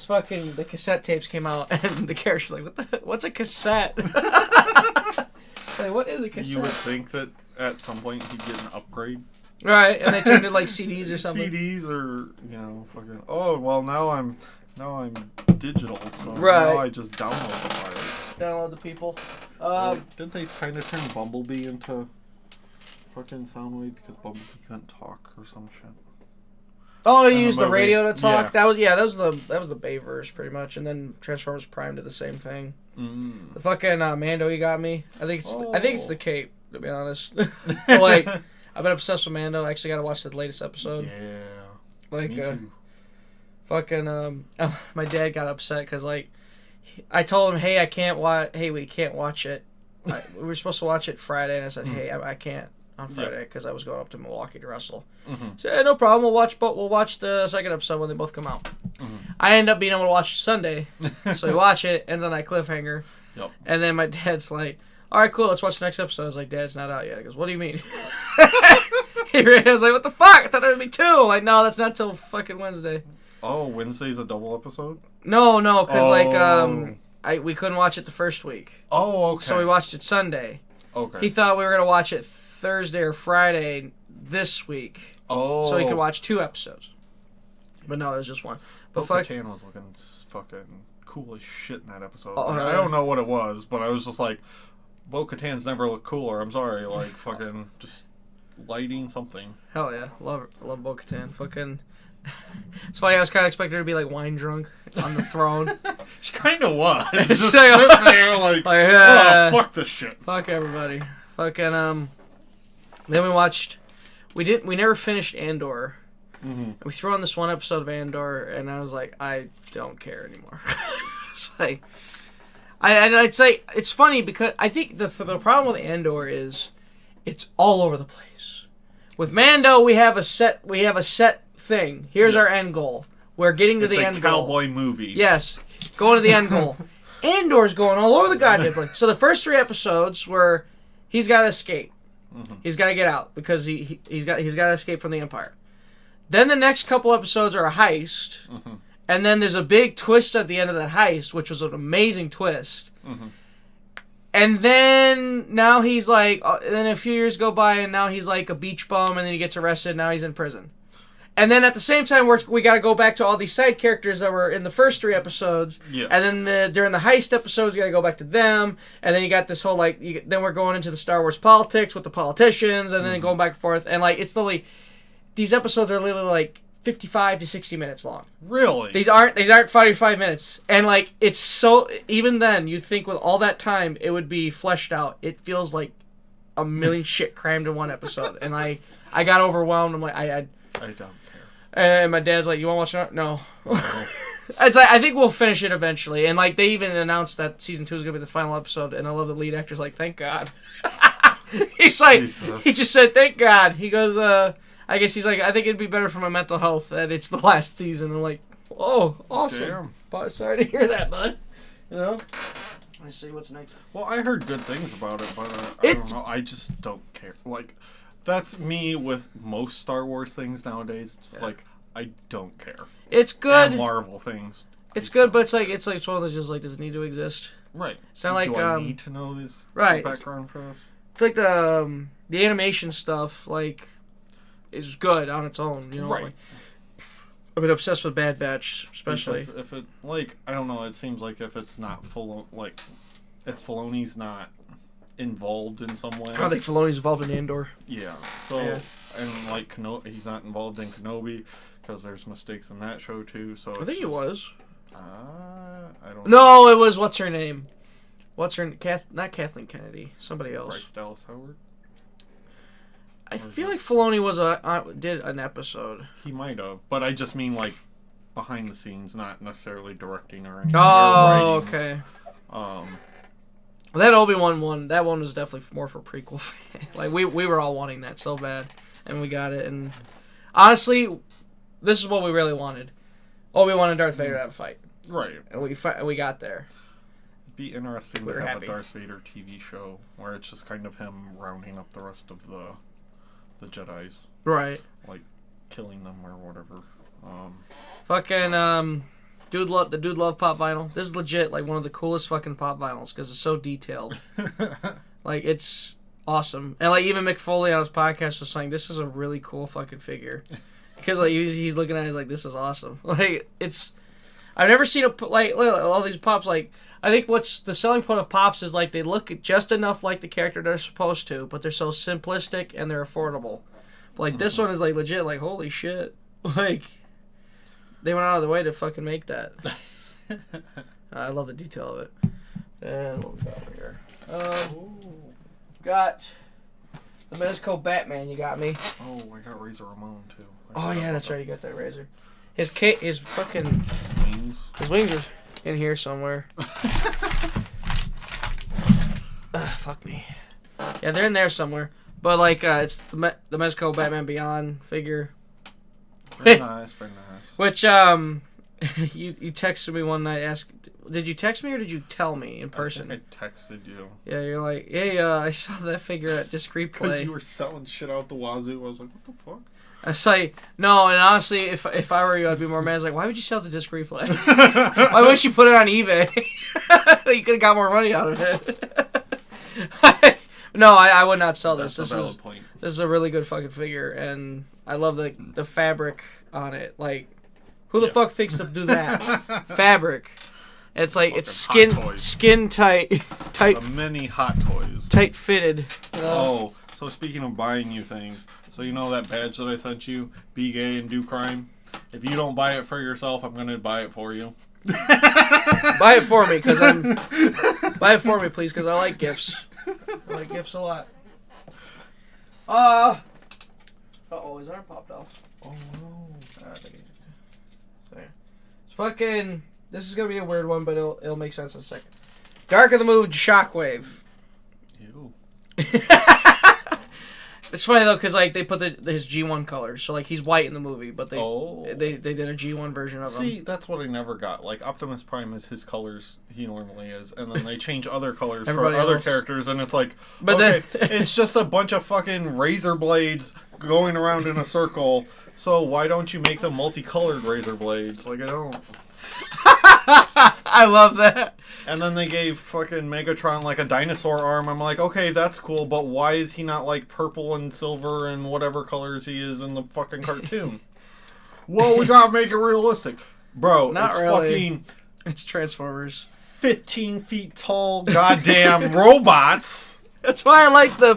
fucking the cassette tapes came out and the character's like, what's a cassette? Like, what is a cassette? You would think that at some point he'd get an upgrade. Right, and they turned it like CDs or something. CDs or, fucking, now I'm digital, so right. Now I just download the files. Download the people. Didn't they kind of turn Bumblebee into fucking Soundwave because Bumblebee couldn't talk or some shit? Oh, you used the radio to talk. Yeah. That was the Bayverse pretty much, and then Transformers Prime did the same thing. The fucking Mando you got me. I think it's the cape, to be honest. Like, I've been obsessed with Mando. I actually got to watch the latest episode. Yeah. Like, me too. Fucking my dad got upset because like I told him, hey, we can't watch it. We were supposed to watch it Friday, and I said, hey, I can't on Friday because I was going up to Milwaukee to wrestle. So yeah, no problem. We'll watch the second episode when they both come out. I end up being able to watch Sunday, so we watch it, ends on that cliffhanger. Yep. And then my dad's like, all right, cool, let's watch the next episode. I was like, Dad, it's not out yet. He goes, what do you mean? I was like, what the fuck? I thought there would be 2. I'm like, no, that's not till fucking Wednesday. Oh, Wednesday's a double episode? No, because we couldn't watch it the first week. Oh, okay. So we watched it Sunday. Okay. He thought we were gonna watch it Thursday or Friday this week. Oh. So he could watch 2 episodes. But no, it was just one. But Bo-Katan was looking fucking cool as shit in that episode. Oh, I don't know what it was, but I was just like, Bo-Katan's never looked cooler. I'm sorry, like fucking just lighting something. Hell yeah, love Bo-Katan. Fucking. It's funny. I was kind of expecting her to be like wine drunk on the throne. She kind of was. Just Just sitting there like oh, fuck this shit. Fuck everybody. Fucking Then we watched. We never finished Andor. Mm-hmm. We threw on this one episode of Andor, and I was like, I don't care anymore. It's like, I'd say it's funny because I think the problem with Andor is it's all over the place. With Mando, we have a set thing. Here's our end goal. We're getting to the end goal. It's a cowboy movie. Yes, going to the end goal. Andor's going all over the goddamn place. So the first 3 episodes were he's got to escape. Mm-hmm. He's got to get out because he's got to escape from the Empire. Then the next couple episodes are a heist, mm-hmm. and then there's a big twist at the end of that heist, which was an amazing twist. Mm-hmm. And then now he's like, then a few years go by, and now he's like a beach bum, and then he gets arrested. Now he's in prison. And then at the same time, we got to go back to all these side characters that were in the first 3 episodes. Yeah. And then during the heist episodes, you got to go back to them. And then you got this whole then we're going into the Star Wars politics with the politicians, and then going back and forth. And like it's literally, these episodes are literally like 55 to 60 minutes long. Really? These aren't 45 minutes. And like it's so, even then you think with all that time it would be fleshed out. It feels like a million shit crammed in one episode. And I got overwhelmed. I'm like I don't care. And my dad's like, you want to watch it? No. It's like I think we'll finish it eventually. And like they even announced that season 2 is gonna be the final episode. And I love the lead actor's like, thank God. He's like, Jesus. He just said, thank God. He goes, I guess he's like, I think it'd be better for my mental health that it's the last season. I'm like, oh, awesome. Damn. Sorry to hear that, bud. You know? Let's see what's next. Well, I heard good things about it, but I don't know. I just don't care. Like, that's me with most Star Wars things nowadays. It's like, I don't care. It's good. And Marvel things. It's good, but it's one of those just like, does it need to exist? Right. It's not like, do I need to know this background for this? It's like the animation stuff, like, is good on its own, you know. Right. Like, I've been obsessed with Bad Batch, especially. Because if it, like, I don't know, it seems like if it's not if Filoni's not involved in some way. I don't think Filoni's involved in Andor. Yeah. So, and like, he's not involved in Kenobi because there's mistakes in that show too. So I think he was. I don't know. No, it was, what's her name? Not Kathleen Kennedy. Somebody else. Bryce Dallas Howard? I feel like Filoni did an episode. He might have, but I just mean like behind the scenes, not necessarily directing or anything. Oh, okay. That Obi-Wan one, that one was definitely more for prequel fan. Like we were all wanting that so bad, and we got it. And honestly, this is what we really wanted. Obi-Wan and Darth Vader to have a fight. Right. And we got there. It'd be interesting to have happy. a Darth Vader TV show where it's just kind of him rounding up the rest of the Jedis. Right. Like killing them or whatever. Fucking dude love pop vinyl. This is legit like one of the coolest fucking pop vinyls because it's so detailed. Like it's awesome. And like even Mick Foley on his podcast was saying this is a really cool fucking figure. Because like he's looking at it like this is awesome. Like it's I've never seen like all these pops. Like I think what's the selling point of pops is like they look just enough like the character they're supposed to, but they're so simplistic and they're affordable. But like this one is like legit. Like holy shit! Like they went out of the way to fucking make that. I love the detail of it. And what we got over here? Got the Mezco Batman. You got me. Oh, I got Razor Ramon too. Oh yeah, that's right. You got that razor. His fucking wings. His wings are in here somewhere. Fuck me. Yeah, they're in there somewhere. But like, it's the Mezco Batman Beyond figure. Very nice, very nice. Which you texted me one night. Did you text me or did you tell me in person? I think I texted you. Yeah, you're like, hey, I saw that figure at Discreet Play. Because you were selling shit out the wazoo. I was like, what the fuck? I say no, and honestly, if I were you, I'd be more mad. I was like, why would you sell it to Disc Replay? Why wouldn't you put it on eBay? You could have got more money out of it. No, I would not sell this. This is a really good fucking figure, and I love the fabric on it. Like, Who the fuck thinks to do that? Fabric. It's like it's skin tight, many hot toys. Tight fitted. Oh, so speaking of buying you things, so you know that badge that I sent you, be gay and do crime. If you don't buy it for yourself, I'm gonna buy it for you. Buy it for me, buy it for me, please, because I like gifts. I like gifts a lot. His arm popped off. Oh no. It's fucking. This is gonna be a weird one, but it'll make sense in a second. Dark of the Moon Shockwave. Ew. It's funny though, cause like they put his G1 colors, so like he's white in the movie, but they did a G1 version of him. See, that's what I never got. Like Optimus Prime is his colors he normally is, and then they change other colors for other characters, and it's like, but okay, it's just a bunch of fucking razor blades going around in a circle. So why don't you make them multicolored razor blades? Like I don't. I love that. And then they gave fucking Megatron like a dinosaur arm. I'm like, okay, that's cool, but why is he not like purple and silver and whatever colors he is in the fucking cartoon? Well, we gotta make it realistic. Bro, not it's really. Fucking... It's Transformers. 15 feet tall goddamn robots. That's why I like the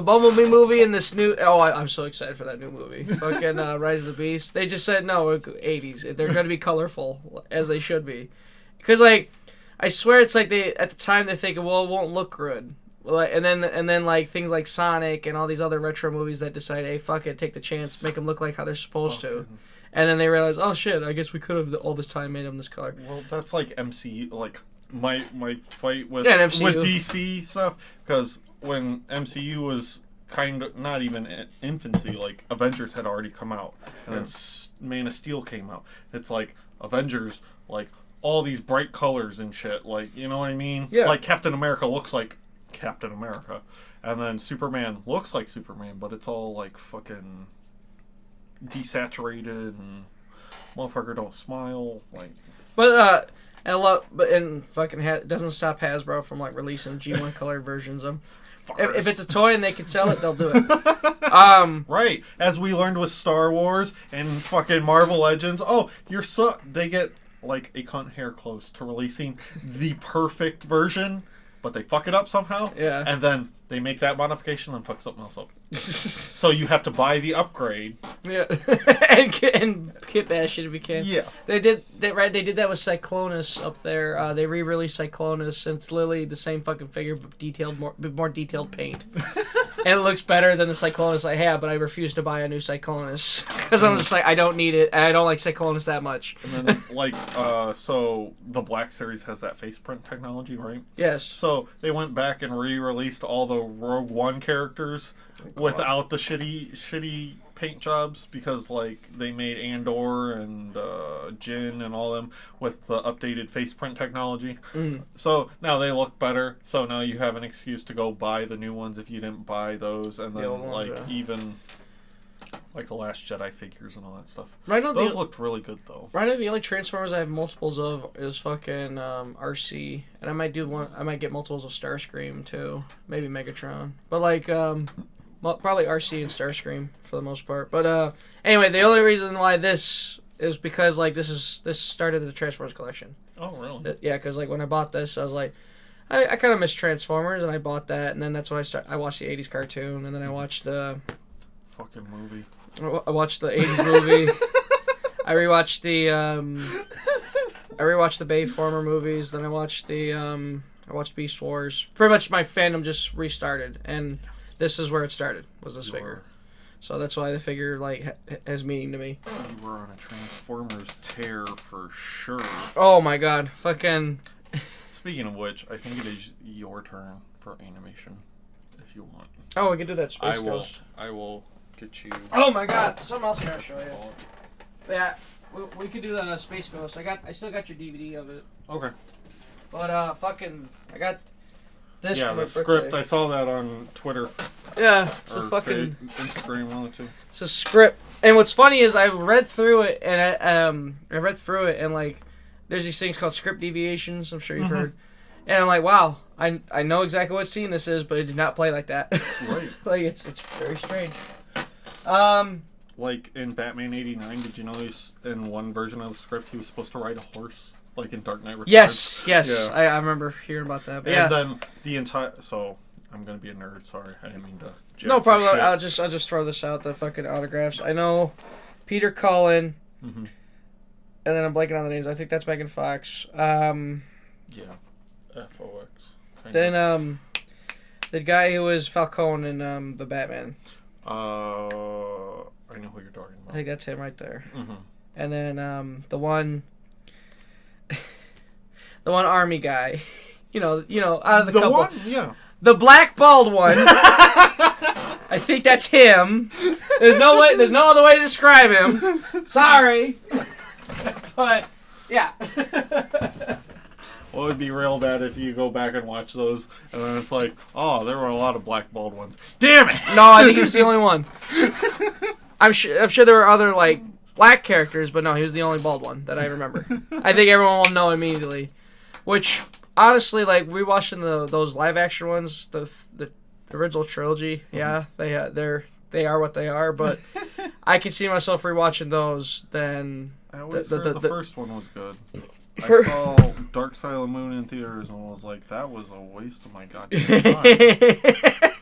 Bumblebee movie and this new... Oh, I'm so excited for that new movie. Fucking Rise of the Beast. They just said, no, 80s. They're going to be colorful, as they should be. Because, like, I swear it's like at the time they're thinking, well, it won't look good. And then like, things like Sonic and all these other retro movies that decide, hey, fuck it, take the chance, make them look like how they're supposed to. Goodness. And then they realize, oh, shit, I guess we could have all this time made them this color. Well, that's like MCU, like, my fight with DC stuff. Because when MCU was... kind of not even infancy, like Avengers had already come out, and then Man of Steel came out. It's like Avengers, like all these bright colors and shit, like, you know what I mean? Yeah. Like Captain America looks like Captain America, and then Superman looks like Superman, but it's all like fucking desaturated and motherfucker don't smile, like. But fucking it doesn't stop Hasbro from like releasing G1 colored versions of. If it's a toy and they can sell it, they'll do it. Right. As we learned with Star Wars and fucking Marvel Legends, they get like a cunt hair close to releasing the perfect version, but they fuck it up somehow. Yeah. And then they make that modification and fuck something else up. So you have to buy the upgrade. Yeah. and get that shit if you can. Yeah. They did that with Cyclonus up there. They re-released Cyclonus, and it's literally the same fucking figure, but more detailed paint. And it looks better than the Cyclonus I have, but I refuse to buy a new Cyclonus because I'm just like, I don't need it, and I don't like Cyclonus that much. And then like so the Black Series has that face print technology, right? Yes. So they went back and re-released all the Rogue One characters without the shitty paint jobs, because like they made Andor and Jin and all them with the updated face print technology. So now they look better, so now you have an excuse to go buy the new ones if you didn't buy those, and then even like the Last Jedi figures and all that stuff. Right now, those looked really good though. Right now, the only Transformers I have multiples of is fucking RC, and I might get multiples of Starscream too, maybe Megatron, but like probably RC and Starscream for the most part. But anyway, the only reason why this is because like this started the Transformers collection. Oh really? Yeah, because like when I bought this, I was like, I kind of miss Transformers, and I bought that, and then that's when I watched the '80s cartoon, and then I watched the fucking movie. I watched the '80s movie. I rewatched the Bayformer movies. Then I watched Beast Wars. Pretty much my fandom just restarted, and this is where it started. Was this figure? So that's why the figure like has meaning to me. You were on a Transformers tear for sure. Oh my god, fucking. Speaking of which, I think it is your turn for animation, if you want. Oh, we can do that. Space Ghost. I will. Get you. Oh my god! Something else I gotta show you. Yeah, we could do that Space Ghost. I still got your DVD of it. Okay. But I got this. Yeah, for my the script. I saw that on Twitter. Yeah, it's a fucking Instagram, one or two. It's a script, and what's funny is I read through it, and and like, there's these things called script deviations. I'm sure you've heard. And I'm like, wow, I know exactly what scene this is, but it did not play like that. Right. Like it's very strange. like in Batman '89, did you notice in one version of the script he was supposed to ride a horse, like in Dark Knight Returns? Yes. Yeah. I remember hearing about that. But and then the entire. So I'm gonna be a nerd. Sorry, I didn't mean to. No problem. I'll just throw this out. The fucking autographs. I know Peter Cullen. Mm-hmm. And then I'm blanking on the names. I think that's Megan Fox. Yeah. FOX. Then the guy who was Falcone in the Batman. I know who you're talking about. I think that's him right there. Mm-hmm. And then the one army guy. you know, out of the couple. One? Yeah. The black bald one. I think that's him. There's no other way to describe him. Sorry. But yeah. Well, it would be real bad if you go back and watch those, and then it's like, oh, there were a lot of black bald ones. Damn it! No, I think he was the only one. I'm sure there were other like black characters, but no, he was the only bald one that I remember. I think everyone will know immediately. Which honestly, like rewatching those live action ones, the original trilogy, yeah, they are what they are. But I can see myself rewatching those. Then I always heard the first one was good. I saw Dark Side of the Moon in theaters and was like, that was a waste of my goddamn time.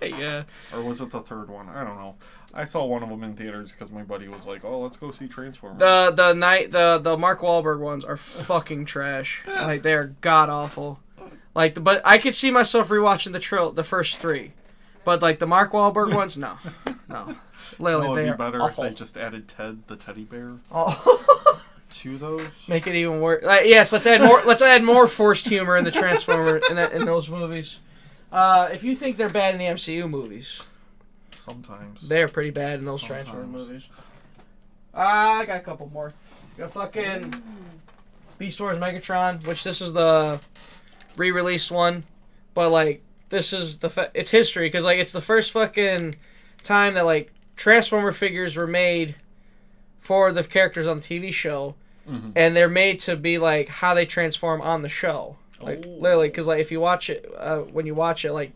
Yeah. Or was it the third one? I don't know. I saw one of them in theaters because my buddy was like, oh, let's go see Transformers. The Mark Wahlberg ones are fucking trash. Like, they are god awful. Like, but I could see myself rewatching the first three. But like the Mark Wahlberg ones, no. Literally, it'd they be are better awful. if they just added Ted the teddy bear to those. Make it even worse. Yes, let's add more forced humor in the Transformer in those movies. If you think they're bad in the MCU movies, sometimes they're pretty bad in those Transformer movies. I got a couple more. Got fucking Beast Wars Megatron, which this is the re-released one, but like this is it's history because like it's the first fucking time that like Transformer figures were made for the characters on the TV show, and they're made to be like how they transform on the show. Like literally, because like if you watch it, when you watch it, like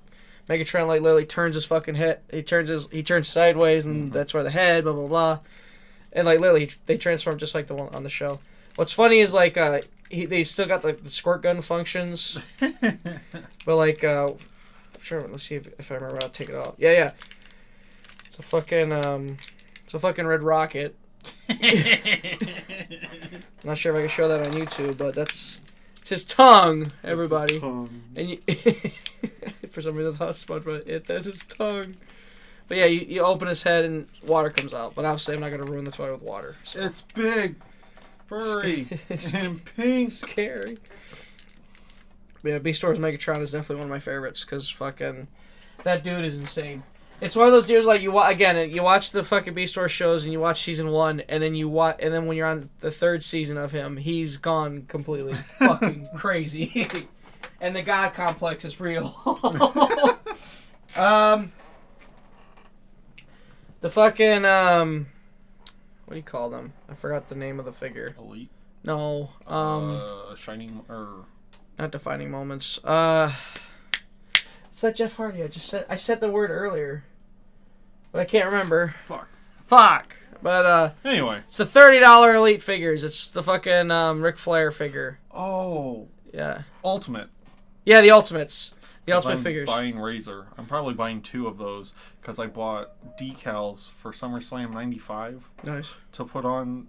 Megatron like literally turns his fucking head. He turns sideways, and that's where the head, blah blah blah, and like literally they transform just like the one on the show. What's funny is like they still got like the squirt gun functions, but like I'm sure. Let's see if I remember. I'll take it off. Yeah. It's a fucking red rocket. I'm not sure if I can show that on YouTube, but it's his tongue, everybody. His tongue. And you, for some reason I thought SpongeBob. That's his tongue. But yeah, you open his head and water comes out. But obviously I'm not gonna ruin the toy with water. So. It's big, furry, and pink. Scary. But yeah, Beast Wars Megatron is definitely one of my favorites because fucking that dude is insane. It's one of those dudes like you watch the fucking Beast Wars shows and you watch season 1 and then when you're on the third season of him, he's gone completely fucking crazy, and the God complex is real. The fucking what do you call them? I forgot the name of the figure. Elite. No. Shining or not Defining Moments. It's that Jeff Hardy. I said the word earlier, but I can't remember. Fuck. But anyway, it's the $30 Elite figures. It's the fucking Ric Flair figure. Oh. Yeah. Ultimate. Yeah, the Ultimates. The Ultimate figures. I'm buying Razor. I'm probably buying 2 of those because I bought decals for SummerSlam '95. Nice. To put on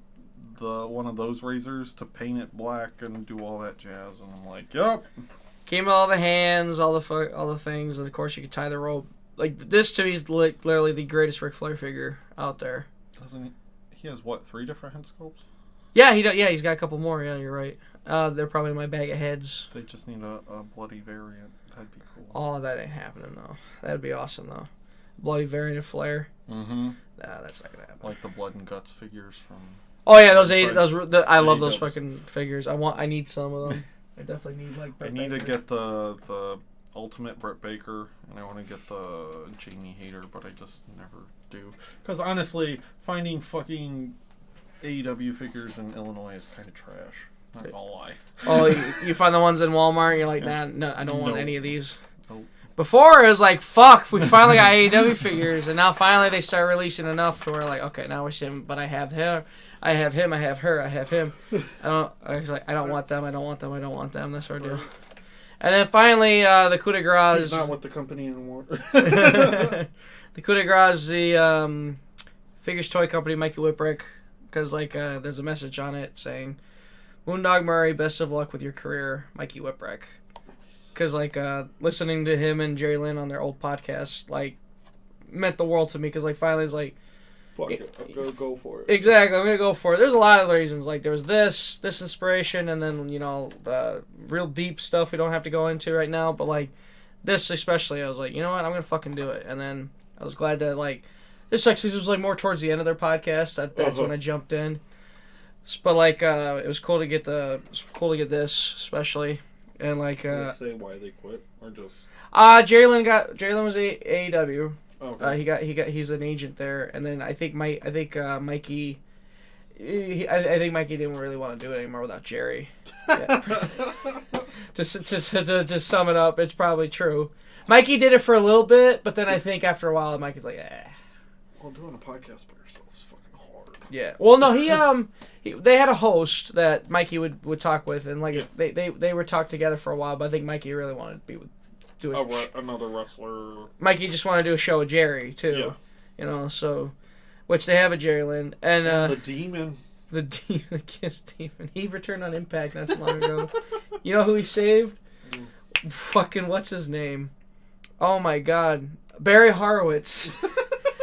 one of those Razors to paint it black and do all that jazz, and I'm like, yep. Came with all the hands, all the things, and of course you could tie the rope. Like this to me is literally the greatest Ric Flair figure out there. Doesn't he has what 3 different head sculpts? Yeah, he does. Yeah, he's got a couple more. Yeah, you're right. They're probably in my bag of heads. They just need a bloody variant. That'd be cool. Oh, that ain't happening though. That'd be awesome though. Bloody variant of Flair. Mm-hmm. Nah, that's not gonna happen. Like the blood and guts figures from. Oh yeah, I love those fucking figures. I need some of them. I definitely need like. I need to get the Ultimate Britt Baker, and I want to get the Jamie Hayter, but I just never do. Because honestly, finding fucking AEW figures in Illinois is kind of trash. Not gonna lie. Oh, you find the ones in Walmart, and you're like, nah, no, I don't want any of these. Nope. Before it was like, fuck, we finally got AEW figures, and now finally they start releasing enough to where like, okay, now we're seeing, but I have her, I have him, I have her, I have him. I was like, I don't want them, I don't want them, I don't want them. That's our deal. And then finally, the coup de grace. He's not with the company anymore. The coup de grace, the figures toy company, Mikey Whipwreck, because like there's a message on it saying, Moondog Murray, best of luck with your career, Mikey Whipwreck. Because like listening to him and Jerry Lynn on their old podcast like meant the world to me. Because like finally it's like, fuck it, I'm gonna go for it. Exactly, I'm gonna go for it. There's a lot of reasons. Like there was this inspiration, and then the real deep stuff we don't have to go into right now. But like this especially, I was like, you know what, I'm gonna fucking do it. And then I was glad that like this actually was like more towards the end of their podcast. That's when I jumped in. But like it was cool to get this especially. And like, Did they say why they quit or just? Jalen was AEW. Okay. He's an agent there, and then I think Mikey. I think Mikey didn't really want to do it anymore without Jerry. Yeah. to sum it up, it's probably true. Mikey did it for a little bit, but then I think after a while, Mikey's like, eh. Well, doing a podcast by yourself is fucking hard. Yeah. Well, no, they had a host that Mikey would talk with, and like they were talked together for a while. But I think Mikey really wanted to do another wrestler. Mikey just wanted to do a show with Jerry too. Yeah. So which they have a Jerry Lynn and the Demon. The Kiss Demon. He returned on Impact not too long ago. You know who he saved? Fucking what's his name? Oh my God, Barry Horowitz.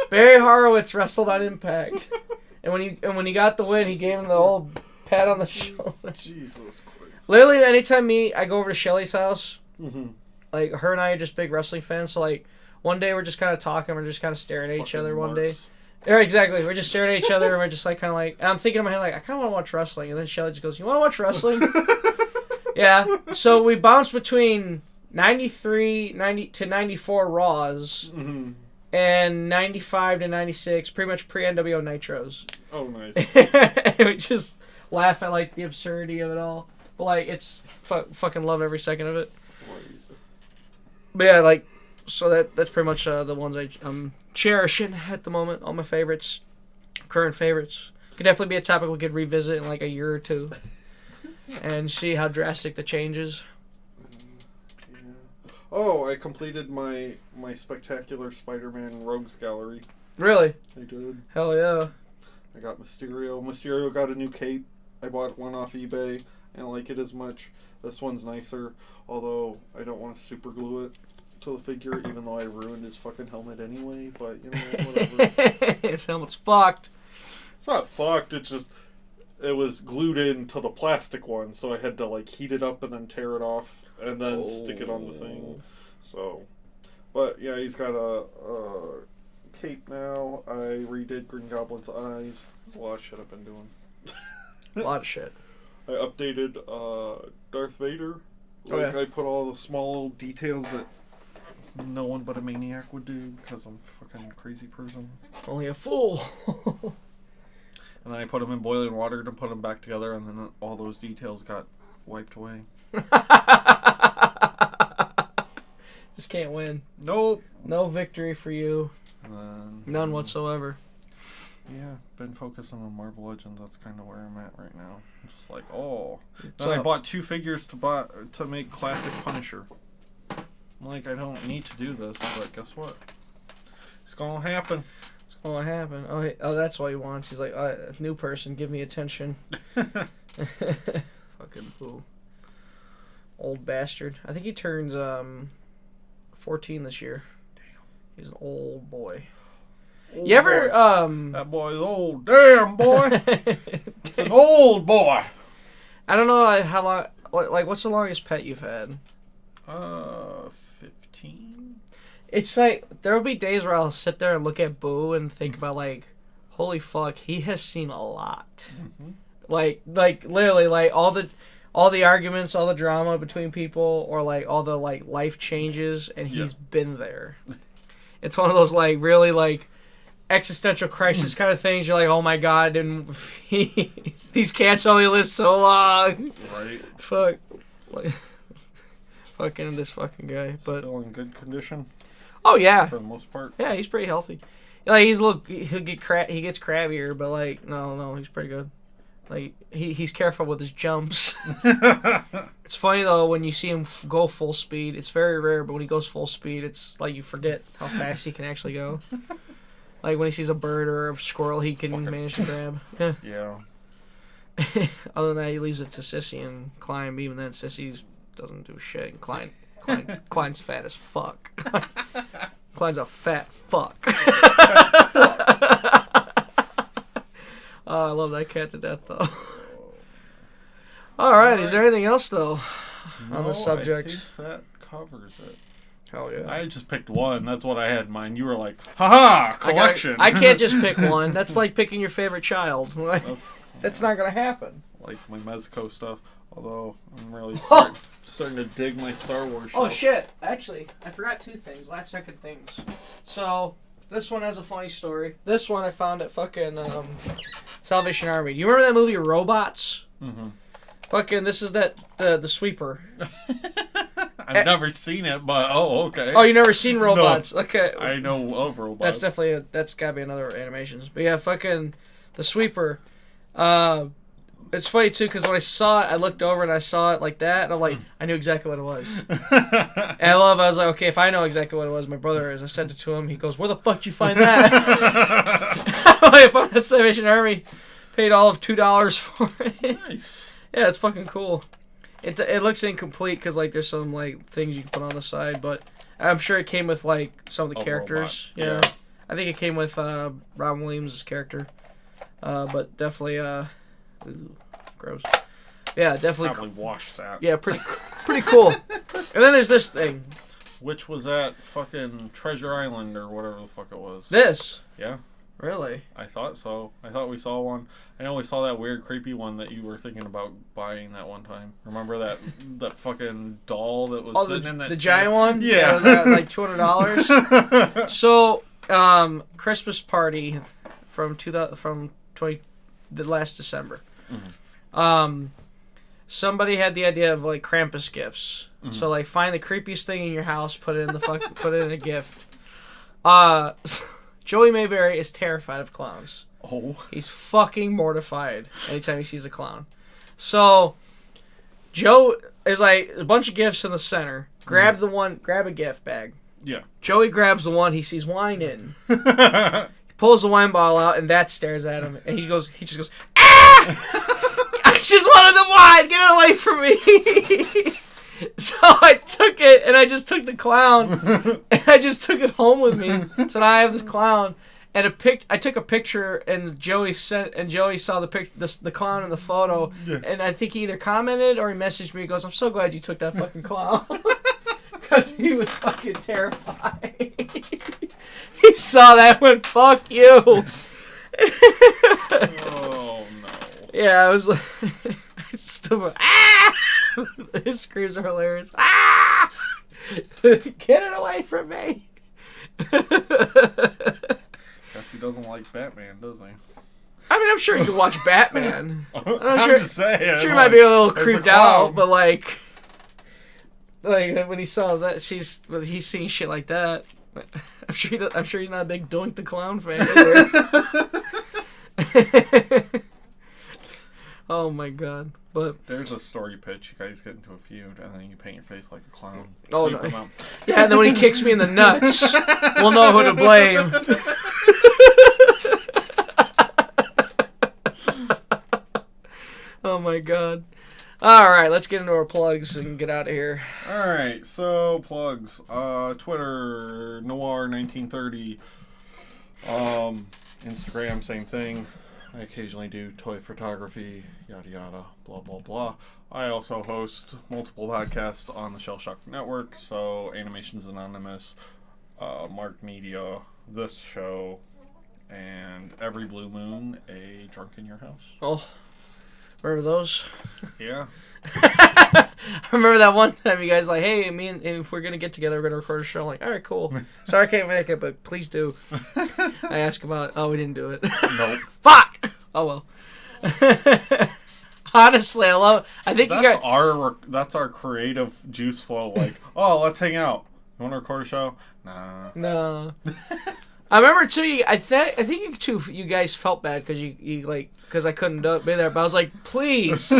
Barry Horowitz wrestled on Impact. And when he got the win, he gave him the old pat on the shoulder. Jesus Christ. Literally, anytime I go over to Shelly's house, mm-hmm. like her and I are just big wrestling fans. So like one day we're just kind of talking, we're just kind of staring at each other. One day, yeah, exactly. We're just staring at each other, and we're just like kind of like. And I'm thinking in my head like, I kind of want to watch wrestling. And then Shelly just goes, "You want to watch wrestling?" Yeah. So we bounced between 93 to 94 Raws. Mm-hmm. And 95 to 96, pretty much pre-NWO Nitros. Oh, nice. We just laugh at, like, the absurdity of it all. But, like, it's... fucking love every second of it. But, yeah, like... So that's pretty much the ones I'm cherishing at the moment. All my favorites. Current favorites. Could definitely be a topic we could revisit in, like, a year or two. And see how drastic the change is. Oh, I completed my Spectacular Spider-Man Rogues Gallery. Really? I did. Hell yeah. I got Mysterio. Mysterio got a new cape. I bought one off eBay. I don't like it as much. This one's nicer, although I don't want to super glue it to the figure, even though I ruined his fucking helmet anyway, but, whatever. His helmet's fucked. It's not fucked, it's just... It was glued into the plastic one, so I had to, like, heat it up and then tear it off. And then stick it on the thing. So, but yeah, he's got a cape now. I redid Green Goblin's eyes. There's a lot of shit I've been doing. A lot of shit. I updated Darth Vader. Like, I put all the small details that no one but a maniac would do because I'm a fucking crazy person. Only a fool. And then I put them in boiling water to put them back together, and then all those details got wiped away. Just can't win. Nope. No victory for you. None whatsoever. Yeah, been focusing on Marvel Legends. That's kind of where I'm at right now. I'm just like, Then I bought 2 figures to make Classic Punisher. I'm like, I don't need to do this, but guess what? It's gonna happen. It's gonna happen. Oh, that's what he wants. He's like, new person, give me attention. Fucking boo. Old bastard. I think he turns 14 this year. Damn. He's an old boy. Old you ever boy. That boy's old. Damn boy. It's an old boy. I don't know how long. What's the longest pet you've had? 15. It's like there'll be days where I'll sit there and look at Boo and think about like, holy fuck, he has seen a lot. Mm-hmm. Like literally, like all the arguments, all the drama between people, or like all the like life changes, and he's been there. It's one of those like really like existential crisis kind of things. You're like, oh my god, and these cats only live so long. Right. Fuck. Like, Fucking this fucking guy. But Still in good condition oh yeah, for the most part. yeah, he's pretty healthy. Like he gets crabbier, but like no, he's pretty good. Like he's careful with his jumps. It's funny though when you see him go full speed. It's very rare, but when he goes full speed, it's like you forget how fast he can actually go. Like when he sees a bird or a squirrel, he can manage to grab. Yeah. Other than that, he leaves it to Sissy and Klein. Even then, Sissy doesn't do shit. And Klein's fat as fuck. Klein's a fat fuck. Oh, I love that cat to death, though. All right, is there anything else though on the subject? I think that covers it. Hell yeah! I just picked one. That's what I had in mind. You were like, haha, collection. I can't just pick one. That's like picking your favorite child. That's not gonna happen. Like my Mezco stuff. Although I'm really Oh. starting to dig my Star Wars Oh stuff. shit! Actually, I forgot two things. Last second things. So this one has a funny story. This one I found at fucking Salvation Army. Do you remember that movie Robots? Mm-hmm. Fucking this is the sweeper. I've never seen it, but okay. Oh, you never seen Robots? No, okay. I know of Robots. That's definitely that's gotta be another animations. But yeah, fucking the sweeper. It's funny too because when I saw it, I looked over and I saw it like that, and I'm like, I knew exactly what it was. And I was like, okay, if I know exactly what it was, my brother is. I sent it to him. He goes, where the fuck did you find that? I found the Salvation Army. Paid all of $2 for it. Nice. Yeah, it's fucking cool. It looks incomplete because like there's some like things you can put on the side, but I'm sure it came with like some of the characters. Yeah. I think it came with Robin Williams' character, but definitely ooh, gross. Yeah, definitely. Probably wash that. Yeah, pretty cool. And then there's this thing. Which was that fucking Treasure Island or whatever the fuck it was. This. Yeah. Really? I thought so. I thought we saw one. I know we saw that weird, creepy one that you were thinking about buying that one time. Remember that fucking doll that was sitting in that the giant one? Yeah. That was like $200. So, Christmas party from the last December. Mm-hmm. Somebody had the idea of like Krampus gifts. Mm-hmm. So like find the creepiest thing in your house, put it in put it in a gift. Joey Mayberry is terrified of clowns. Oh. He's fucking mortified anytime he sees a clown. So, Joe is like a bunch of gifts in the center. Grab a gift bag. Yeah. Joey grabs the one he sees wine in. He pulls the wine bottle out and that stares at him. And he just goes, ah! I just wanted the wine! Get it away from me! So I took it, and I just took the clown, and I just took it home with me. So now I have this clown, and I took a picture, and Joey saw the clown in the photo, and I think he either commented or he messaged me. He goes, "I'm so glad you took that fucking clown," because he was fucking terrified. He saw that and went, "Fuck you." Oh no. Yeah, I was like, ah! His screams are hilarious. Ah! Get it away from me. Guess he doesn't like Batman, does he? I mean, I'm sure you can watch Batman. I'm just saying. I'm sure he might be a little creeped out, but like when he saw that he's seeing shit like that. I'm sure he's not a big Doink the Clown fan either. Oh my god! But there's a story pitch. You guys get into a feud, and then you paint your face like a clown. Oh no! Yeah, and then when he kicks me in the nuts, we'll know who to blame. Oh my god! All right, let's get into our plugs and get out of here. All right, so plugs. Twitter Noir1930. Instagram, same thing. I occasionally do toy photography, yada yada, blah blah blah. I also host multiple podcasts on the Shellshock network, so Animations Anonymous, Mark Media, this show, and every blue moon, a Drunk in Your House. Oh, remember those? Yeah. I remember that one time you guys like, hey, if we're gonna get together, we're gonna record a show. I'm like, all right, cool. Sorry I can't make it, but please do. I asked about. Oh, we didn't do it. Nope. Fuck. Oh well. Honestly, I think you That's got. that's our creative juice flow. Like, oh, let's hang out. You want to record a show? Nah. No. I remember too. I think you guys felt bad because because I couldn't be there. But I was like, please,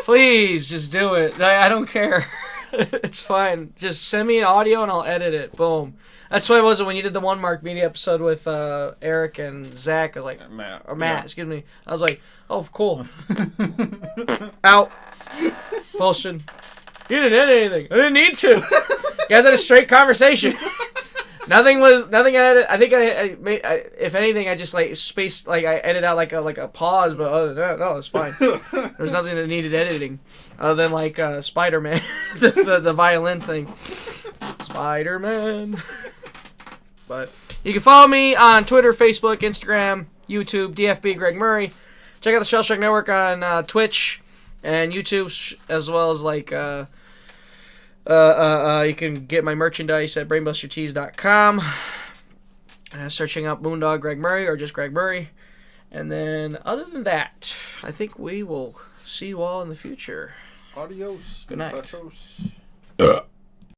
please, just do it. I don't care. It's fine. Just send me an audio and I'll edit it. Boom. That's why it wasn't when you did the One Mark Media episode with Eric and Zach. I was like, Matt. excuse me. I was like, oh, cool. Out. Bullshit. You didn't edit anything. I didn't need to. You guys had a straight conversation. Nothing. I think I made. If anything, I just spaced. I edited out like a pause, but other than that, no, it's fine. There's nothing that needed editing, other than Spider-Man, the violin thing. Spider-Man. But you can follow me on Twitter, Facebook, Instagram, YouTube, DFB Greg Murray. Check out the Shellshock Network on Twitch and YouTube, as well as you can get my merchandise at brainbustertees.com. Searching up Moondog Greg Murray or just Greg Murray. And then, other than that, I think we will see you all in the future. Adios. Good night. Muchachos.